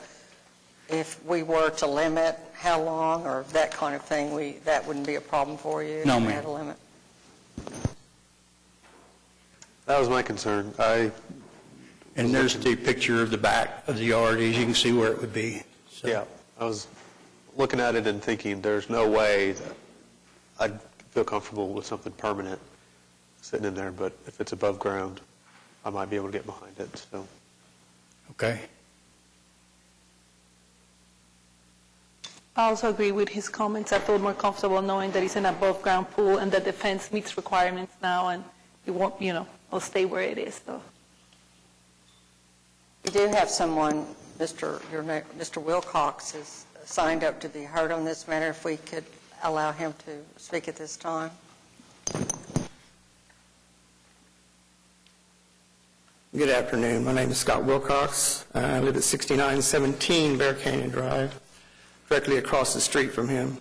if we were to limit how long or that kind of thing, that wouldn't be a problem for you? No, if we ma'am. had a limit? That was my concern. And there's the picture of the back of the yard. As you can see where it would be. So. Yeah, I was looking at it and thinking there's no way that I'd feel comfortable with something permanent sitting in there, but if it's above ground, I might be able to get behind it. So. Okay. I also agree with his comments. I feel more comfortable knowing that it's an above-ground pool and that the fence meets requirements now, and it won't, it'll stay where it is. So. We do have someone, Mr. Wilcox, is signed up to be heard on this matter. If we could allow him to speak at this time. Good afternoon. My name is Scott Wilcox. I live at 6917 Bear Canyon Drive, directly across the street from him.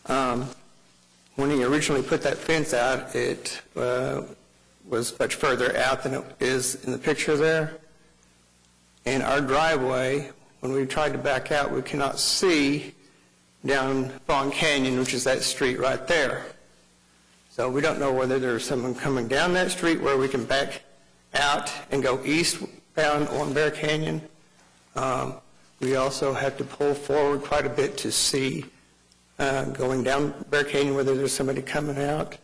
When he originally put that fence out, it was much further out than it is in the picture there. And our driveway, when we tried to back out, we cannot see down Fawn Canyon, which is that street right there. So we don't know whether there's someone coming down that street where we can back out and go eastbound on Bear Canyon. We also have to pull forward quite a bit to see going down Bear Canyon whether there's somebody coming out.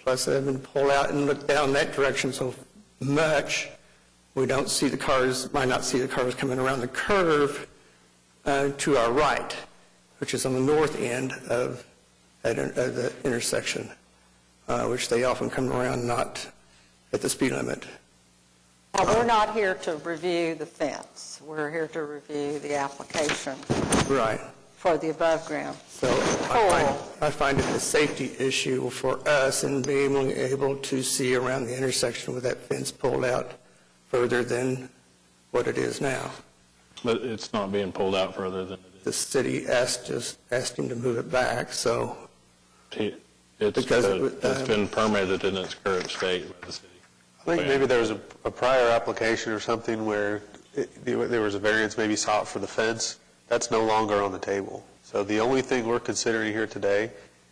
Plus, I've been to pull out and look down that direction so much we don't see the cars, might not see the cars coming around the curve to our right, which is on the north end of the intersection. Which they often come around not at the speed limit. Now, we're not here to review the fence. We're here to review the application. Right. For the above ground. So I find it a safety issue for us in being able to see around the intersection with that fence pulled out further than what it is now. But it's not being pulled out further than it is. The city asked him to move it back, so... It's been permitted in its current state by the city. I think maybe there was a prior application or something where there was a variance maybe sought for the fence. That's no longer on the table. So the only thing we're considering here today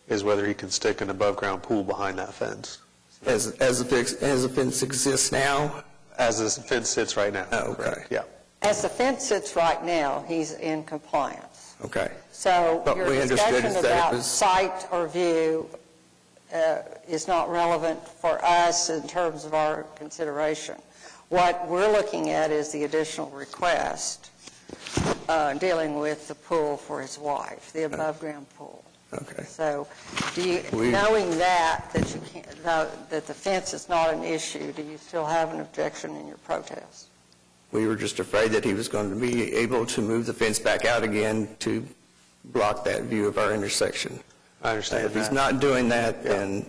is whether he can stick an above-ground pool behind that fence. As the fence exists now? As the fence sits right now. Oh, okay. Correct. Yeah. As the fence sits right now, he's in compliance. Okay. So But your we understood discussion is that it about was- sight or view is not relevant for us in terms of our consideration. What we're looking at is the additional request dealing with the pool for his wife, the above-ground pool. Okay. So, knowing that you can't, that the fence is not an issue, do you still have an objection in your protest? We were just afraid that he was going to be able to move the fence back out again to block that view of our intersection. I understand If he's that. not doing that, then he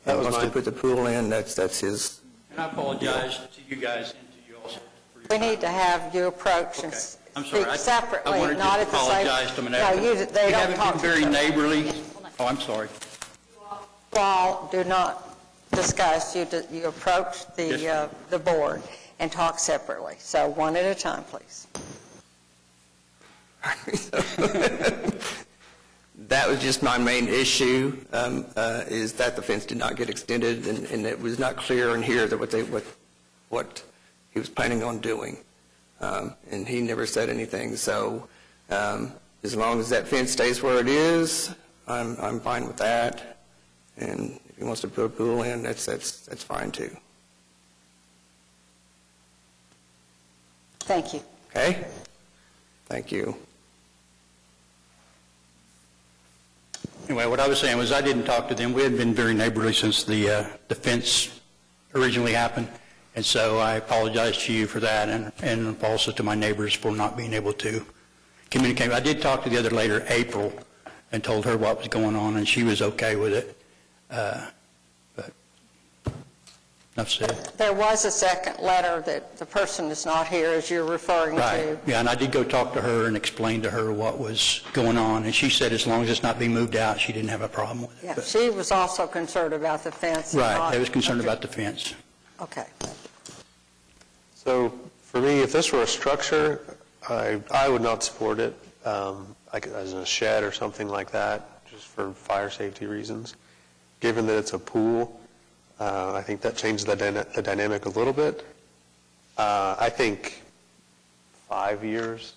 That was wants to my- put the pool in, that's his. And I apologize to you guys and to you also for your We time. need to have you approach and Okay. I'm sorry. speak separately, I wanted not to at the same... apologize to No, Manette. they We don't haven't talk been to very each other. neighborly. Oh, I'm sorry. You all do not discuss, you approach Yes, the board and talk separately. So one at a time, please. That was just my main issue, is that the fence did not get extended, and it was not clear in here that what he was planning on doing. And he never said anything, so as long as that fence stays where it is, I'm fine with that. And if he wants to put a pool in, that's fine too. Thank you. Okay? Thank you. Anyway, what I was saying was I didn't talk to them. We had been very neighborly since the fence originally happened. And so I apologize to you for that and also to my neighbors for not being able to communicate. I did talk to the other lady, April, and told her what was going on, and she was okay with it. But enough said. There was a second letter that the person is not here, as you're referring Right, to. yeah, and I did go talk to her and explain to her what was going on, and she said as long as it's not being moved out, she didn't have a problem with it. Yeah, But- she was also concerned about the fence. and Right, not- they was concerned about the fence. Okay. So for me, if this were a structure, I would not support it, like as a shed or something like that, just for fire safety reasons. Given that it's a pool, I think that changes the dynamic a little bit. I think 5 years,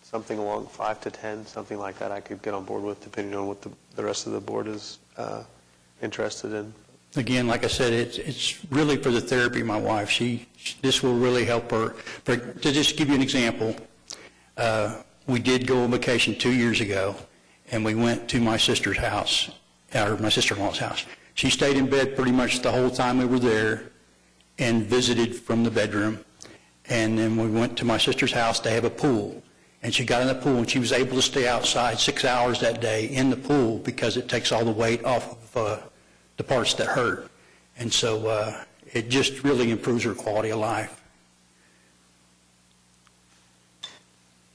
something along 5 to 10, something like that I could get on board with, depending on what the rest of the board is interested in. Again, like I said, it's really for the therapy of my wife. This will really help her. To just give you an example, we did go on vacation 2 years ago, and we went to my sister's house, or my sister-in-law's house. She stayed in bed pretty much the whole time we were there and visited from the bedroom. And then we went to my sister's house to have a pool. And she got in the pool, and she was able to stay outside 6 hours that day in the pool because it takes all the weight off of the parts that hurt. And so it just really improves her quality of life.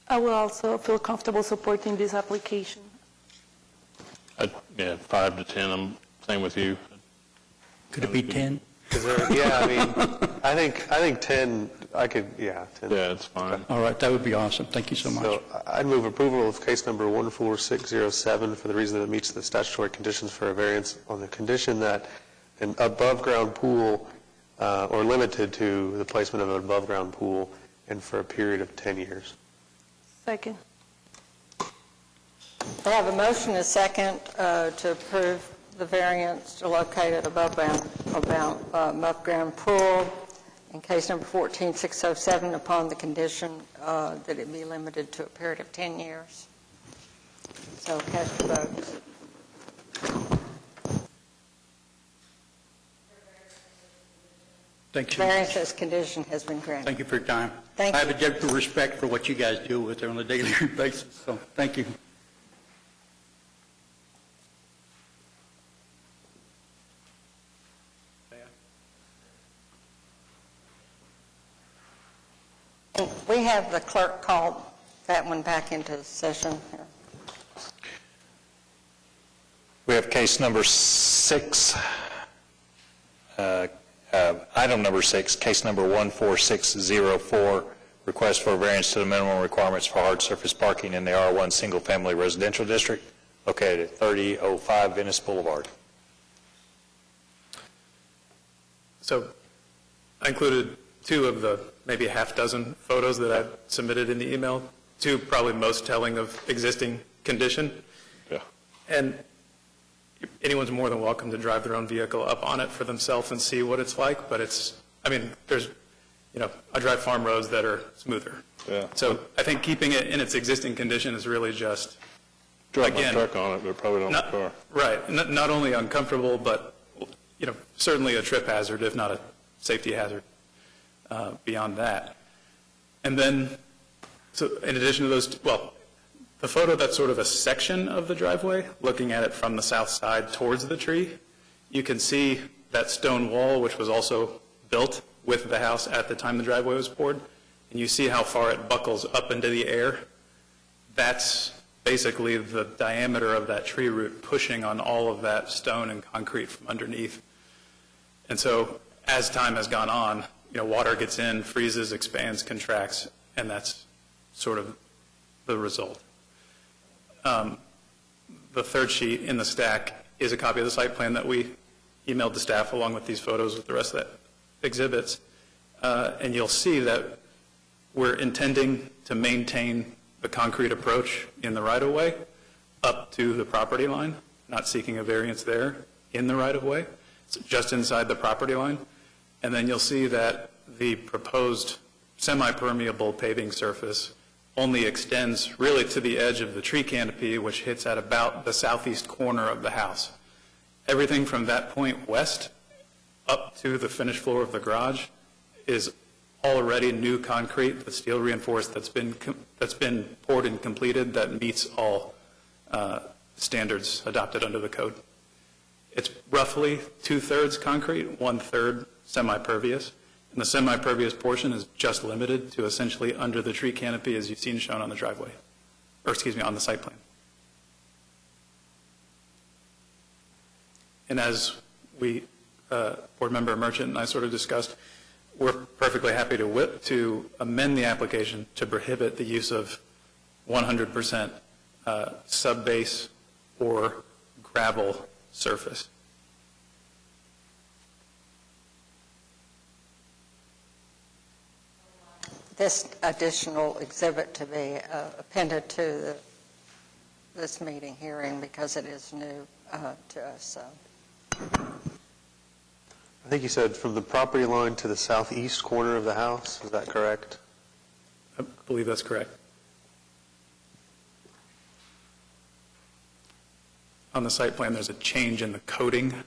I will also feel comfortable supporting this application. Yeah, 5 to 10, I'm same with you. Could it be 10? Yeah, I mean, I think 10, I could, yeah, 10. Yeah, it's fine. All right, that would be awesome. Thank you so much. So I'd move approval of case number 14607 for the reason that it meets the statutory conditions for a variance on the condition that an above-ground pool, or limited to the placement of an above-ground pool, and for a period of 10 years. Second. I have a motion and a second to approve the variance to locate an above-ground pool in case number 14607 upon the condition that it be limited to a period of 10 years. So cast your votes. Thank you. Variance as condition has been granted. Thank you for your time. Thank I have you. a deep respect for what you guys deal with on a daily basis, so thank you. We have the clerk call that one back into session here. We have case number 6, item number 6, case number 14604, request for a variance to the minimum requirements for hard surface parking in the R1 Single Family Residential District located at 3005 Venice Boulevard. So I included two of the maybe half dozen photos that I submitted in the email, two probably most telling of existing condition. Yeah. And anyone's more than welcome to drive their own vehicle up on it for themselves and see what it's like, but there's, I drive farm roads that are smoother. Yeah. So I think keeping it in its existing condition is really just, Drive my again, truck on it, but probably not my car. right, not only uncomfortable, but, certainly a trip hazard, if not a safety hazard beyond that. And then, so in addition to those, the photo that's sort of a section of the driveway, looking at it from the south side towards the tree, you can see that stone wall, which was also built with the house at the time the driveway was poured, and you see how far it buckles up into the air. That's basically the diameter of that tree root pushing on all of that stone and concrete from underneath. And so as time has gone on, water gets in, freezes, expands, contracts, and that's sort of the result. The third sheet in the stack is a copy of the site plan that we emailed to staff along with these photos with the rest of the exhibits. And you'll see that we're intending to maintain the concrete approach in the right-of-way up to the property line, not seeking a variance there in the right-of-way. It's just inside the property line. And then you'll see that the proposed semi-permeable paving surface only extends really to the edge of the tree canopy, which hits at about the southeast corner of the house. Everything from that point west up to the finished floor of the garage is already new concrete, the steel reinforced that's been poured and completed that meets all standards adopted under the code. It's roughly 2/3 concrete, 1/3 semi-pervious. And the semi-pervious portion is just limited to essentially under the tree canopy as you've seen shown on the driveway, on the site plan. And as Board Member Merchant and I sort of discussed, we're perfectly happy to amend the application to prohibit the use of 100% sub-base or gravel surface. This additional exhibit to be appended to this meeting hearing because it is new to us. So. I think you said from the property line to the southeast corner of the house. Is that correct? I believe that's correct. On the site plan, there's a change in the coating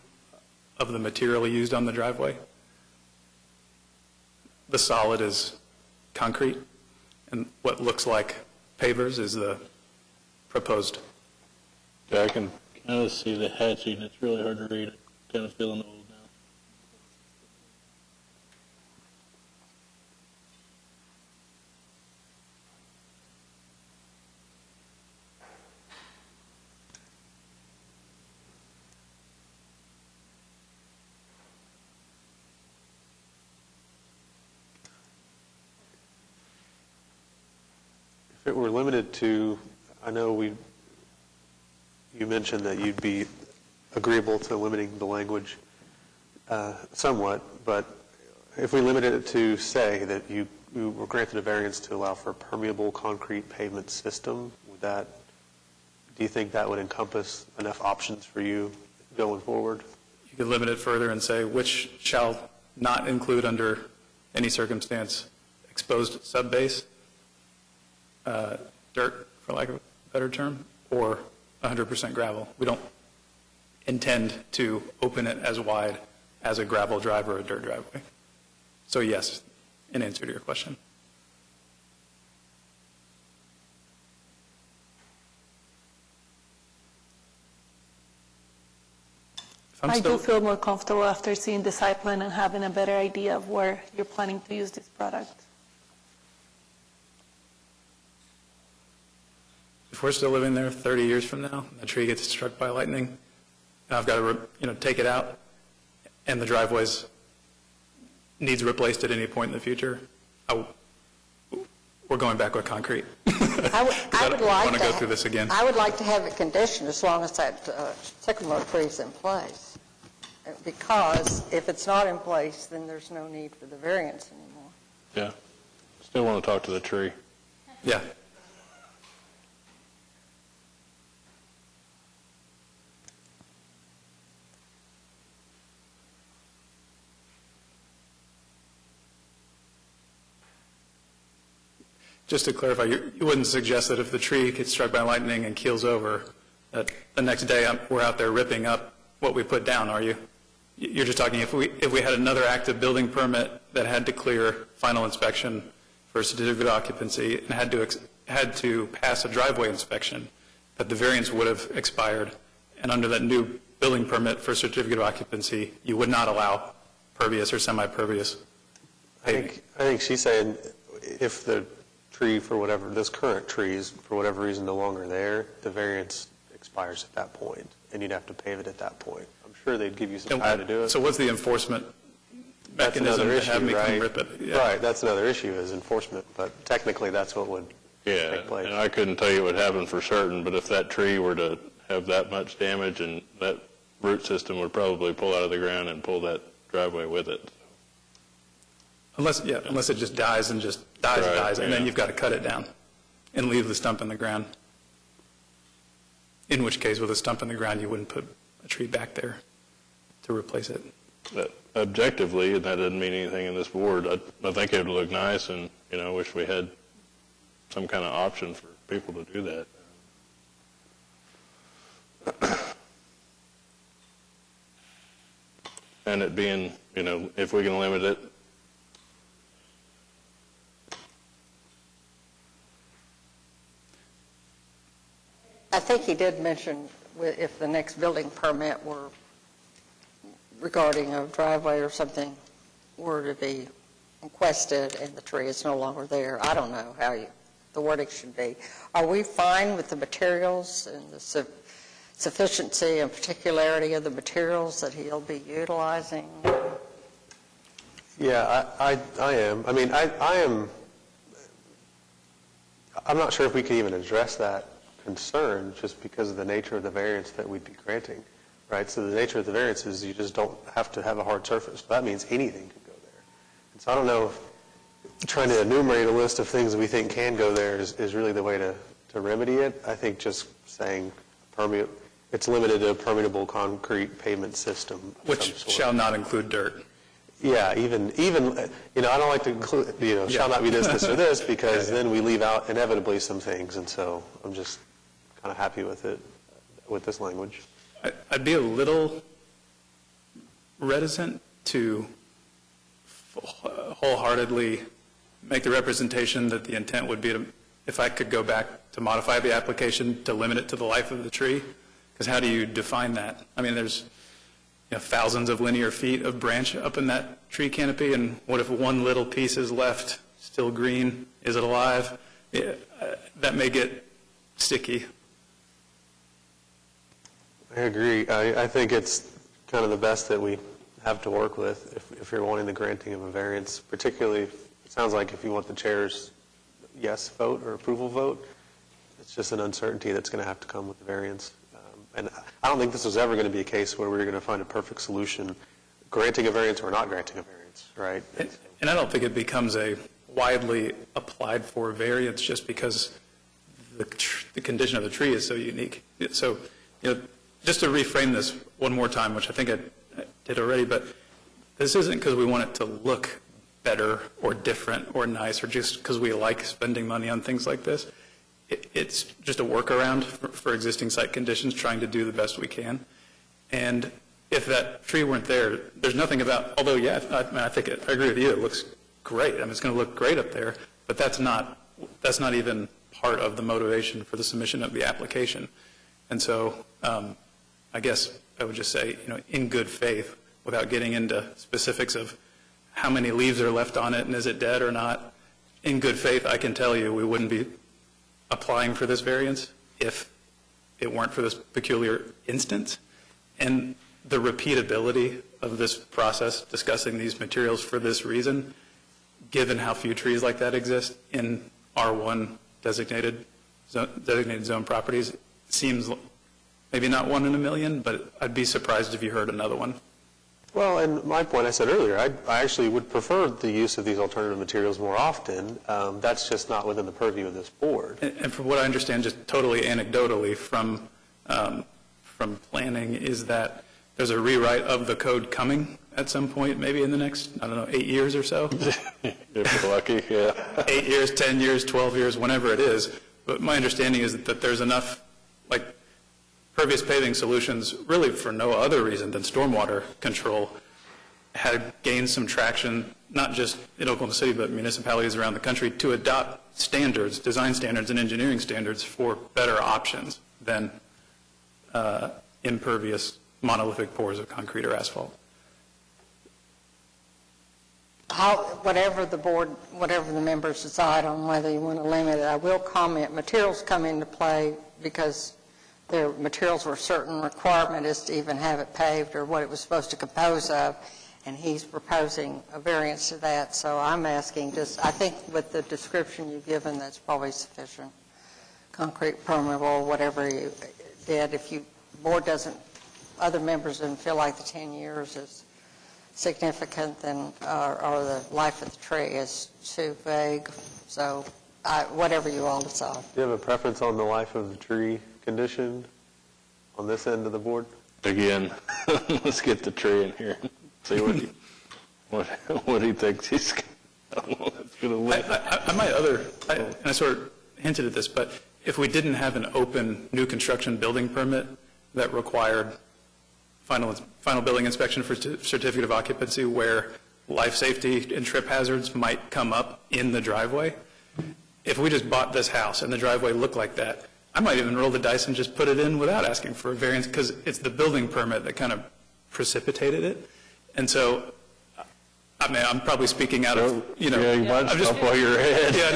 of the material used on the driveway. The solid is concrete, and what looks like pavers is the proposed. Yeah, I can kind of see the hatching. It's really hard to read. I'm kind of feeling old now. If it were limited to, I know you mentioned that you'd be agreeable to limiting the language somewhat, but if we limited it to say that you were granted a variance to allow for a permeable concrete pavement system, do you think that would encompass enough options for you going forward? You could limit it further and say which shall not include under any circumstance exposed sub-base, dirt, for lack of a better term, or 100% gravel. We don't intend to open it as wide as a gravel drive or a dirt driveway. So yes, in answer to your question. I do feel more comfortable after seeing the site plan and having a better idea of where you're planning to use this product. If we're still living there 30 years from now, and the tree gets struck by lightning, and I've got to take it out, and the driveways needs replaced at any point in the future, we're going back with concrete. I would like want to go through this again. I would like to have it conditioned as long as that sycamore tree is in place. because if it's not in place, then there's no need for the variance anymore. Yeah. Still want to talk to the tree. Yeah. Just to clarify, you wouldn't suggest that if the tree gets struck by lightning and keels over, that the next day we're out there ripping up what we put down, are you? You're just talking if we had another active building permit that had to clear final inspection for a certificate of occupancy and had to pass a driveway inspection, that the variance would have expired, and under that new building permit for certificate of occupancy, you would not allow pervious or semi-pervious paving. I think she's saying if the tree this current trees, for whatever reason, no longer there, the variance expires at that point, and you'd have to pave it at that point. I'm sure they'd give you some time to do it. So what's the enforcement mechanism to have me come rip it? Yeah. Right, that's another issue is enforcement, but technically that's what would take place. And I couldn't tell you what happened for certain, but if that tree were to have that much damage, and that root system would probably pull out of the ground and pull that driveway with it. Unless it just dies and dies, and then you've got to cut it down and leave the stump in the ground. In which case, with a stump in the ground, you wouldn't put a tree back there to replace it. But objectively, and that doesn't mean anything in this board, I think it would look nice, and, I wish we had some kind of option for people to do that. And it being, if we can limit it, I think he did mention if the next building permit were regarding a driveway or something were to be requested and the tree is no longer there. I don't know how the wording should be. Are we fine with the materials and the sufficiency and particularity of the materials that he'll be utilizing? Yeah, I am. I mean, I'm not sure if we can even address that concern just because of the nature of the variance that we'd be granting, right? So the nature of the variance is you just don't have to have a hard surface. That means anything can go there. And so I don't know if trying to enumerate a list of things that we think can go there is really the way to remedy it. I think just saying it's limited to a permeable concrete pavement system. Which shall not include dirt. Yeah, even I don't like to include, shall not be this, or this, because then we leave out inevitably some things, and so I'm just kind of happy with it, with this language. I'd be a little reticent to wholeheartedly make the representation that the intent would be to, if I could go back to modify the application to limit it to the life of the tree, because how do you define that? I mean, there's thousands of linear feet of branch up in that tree canopy, and what if one little piece is left still green? Is it alive? That may get sticky. I agree. I think it's kind of the best that we have to work with if you're wanting the granting of a variance, particularly, it sounds like if you want the chair's yes vote or approval vote, it's just an uncertainty that's going to have to come with the variance. And I don't think this was ever going to be a case where we were going to find a perfect solution, granting a variance or not granting a variance, right? And I don't think it becomes a widely applied for variance just because the condition of the tree is so unique. So, just to reframe this one more time, which I think I did already, but this isn't because we want it to look better or different or nice or just because we like spending money on things like this. It's just a workaround for existing site conditions, trying to do the best we can. And if that tree weren't there, there's nothing about, although, yeah, I agree with you, it looks great. I mean, it's going to look great up there, but that's not even part of the motivation for the submission of the application. And so I guess I would just say, in good faith, without getting into specifics of how many leaves are left on it and is it dead or not, in good faith, I can tell you we wouldn't be applying for this variance if it weren't for this peculiar instance. And the repeatability of this process, discussing these materials for this reason, given how few trees like that exist in R1 designated zone properties, seems maybe not 1 in a million, but I'd be surprised if you heard another one Well, and my point I said earlier, I actually would prefer the use of these alternative materials more often. That's just not within the purview of this board. And from what I understand, just totally anecdotally from planning, is that there's a rewrite of the code coming at some point, maybe in the next, 8 years or so. If you're lucky, yeah. 8 years, 10 years, 12 years, whenever it is. But my understanding is that there's enough, like, pervious paving solutions, really for no other reason than stormwater control, had gained some traction, not just in Oklahoma City, but municipalities around the country, to adopt standards, design standards and engineering standards for better options than impervious monolithic pours of concrete or asphalt. Whatever the members decide on whether you want to limit it, I will comment, materials come into play because their materials were a certain requirement is to even have it paved or what it was supposed to compose of, and he's proposing a variance to that. So I'm asking I think with the description you've given, that's probably sufficient. Concrete, permeable, whatever you did. If board other members didn't feel like the 10 years is significant, then, or the life of the tree is too vague. So whatever you all decide. Do you have a preference on the life of the tree condition on this end of the board? Again, let's get the tree in here and see what he thinks he's going to live. I might and I sort of hinted at this, but if we didn't have an open new construction building permit that required final building inspection for certificate of occupancy where life safety and trip hazards might come up in the driveway, if we just bought this house and the driveway looked like that, I might even roll the dice and just put it in without asking for a variance because it's the building permit that kind of precipitated it. And so, I mean, I'm probably speaking out of, Yeah, you might stop while you're ahead. Yeah,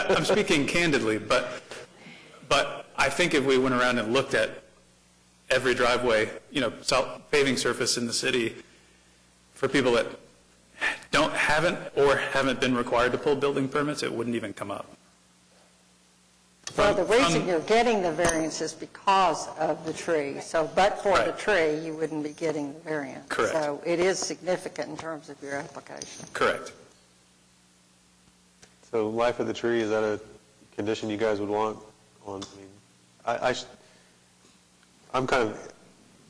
no, I'm speaking candidly, but I think if we went around and looked at every driveway, paving surface in the city for people that haven't been required to pull building permits, it wouldn't even come up. Well, the reason you're getting the variance is because of the tree. So, but for the tree, you wouldn't be getting the variance. Correct. So it is significant in terms of your application. Correct. So life of the tree, is that a condition you guys would want on? I mean, I'm kind of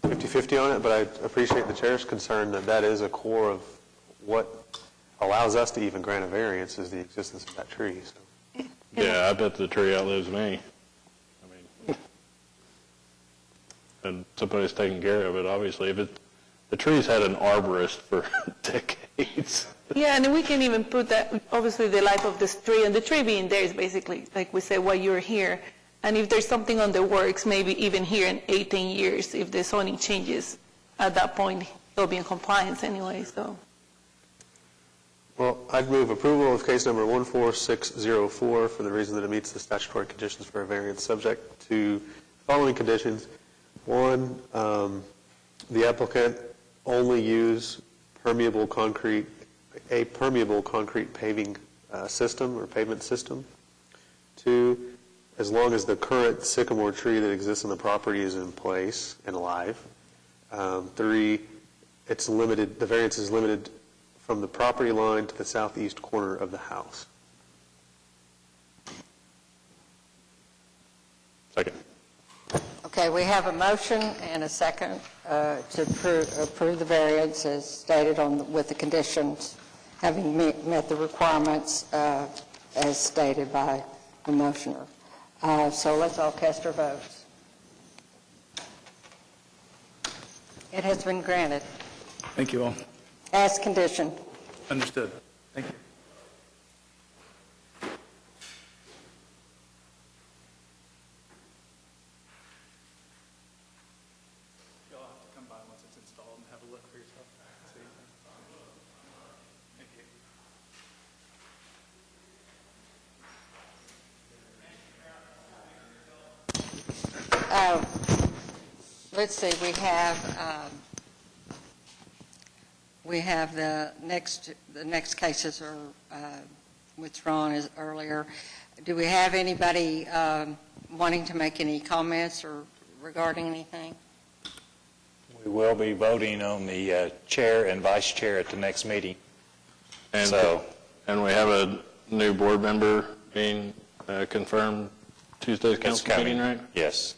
50-50 on it, but I appreciate the chair's concern that is a core of what allows us to even grant a variance is the existence of that tree. So. Yeah, I bet the tree outlives me. I mean, and somebody's taking care of it, obviously. If the tree's had an arborist for decades. Yeah, and we can even put that, obviously, the life of this tree, and the tree being there is basically, like we said, why you're here. And if there's something on the works, maybe even here in 18 years, if the zoning changes, at that point, they'll be in compliance anyway, so. Well, I'd move approval of case number 14604 for the reason that it meets the statutory conditions for a variance subject to the following conditions. One, the applicant only use a permeable concrete paving system or pavement system. Two, as long as the current sycamore tree that exists on the property is in place and alive. Three, the variance is limited from the property line to the southeast corner of the house. Second. Okay, we have a motion and a second to approve the variance as stated with the conditions having met the requirements as stated by the motioner. So let's all cast our votes. It has been granted. Thank you all. As conditioned. Understood. Thank you. You'll have to come by once it's installed and have a look for yourself. Thank you. Let's see, we have the next cases are withdrawn as earlier. Do we have anybody wanting to make any comments or regarding anything? We will be voting on the chair and vice chair at the next meeting. And, So- and we have a new board member being confirmed Tuesday's It's council coming. meeting, right? Yes.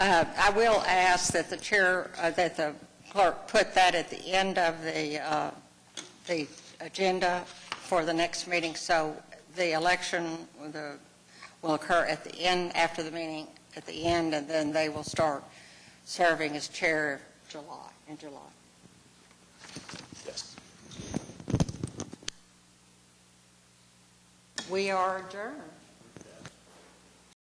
I will ask that the chair, that the clerk put that at the end of the agenda for the next meeting, so the election will occur at the end, after the meeting, at the end, and then they will start serving as chair in July. Yes. We are adjourned.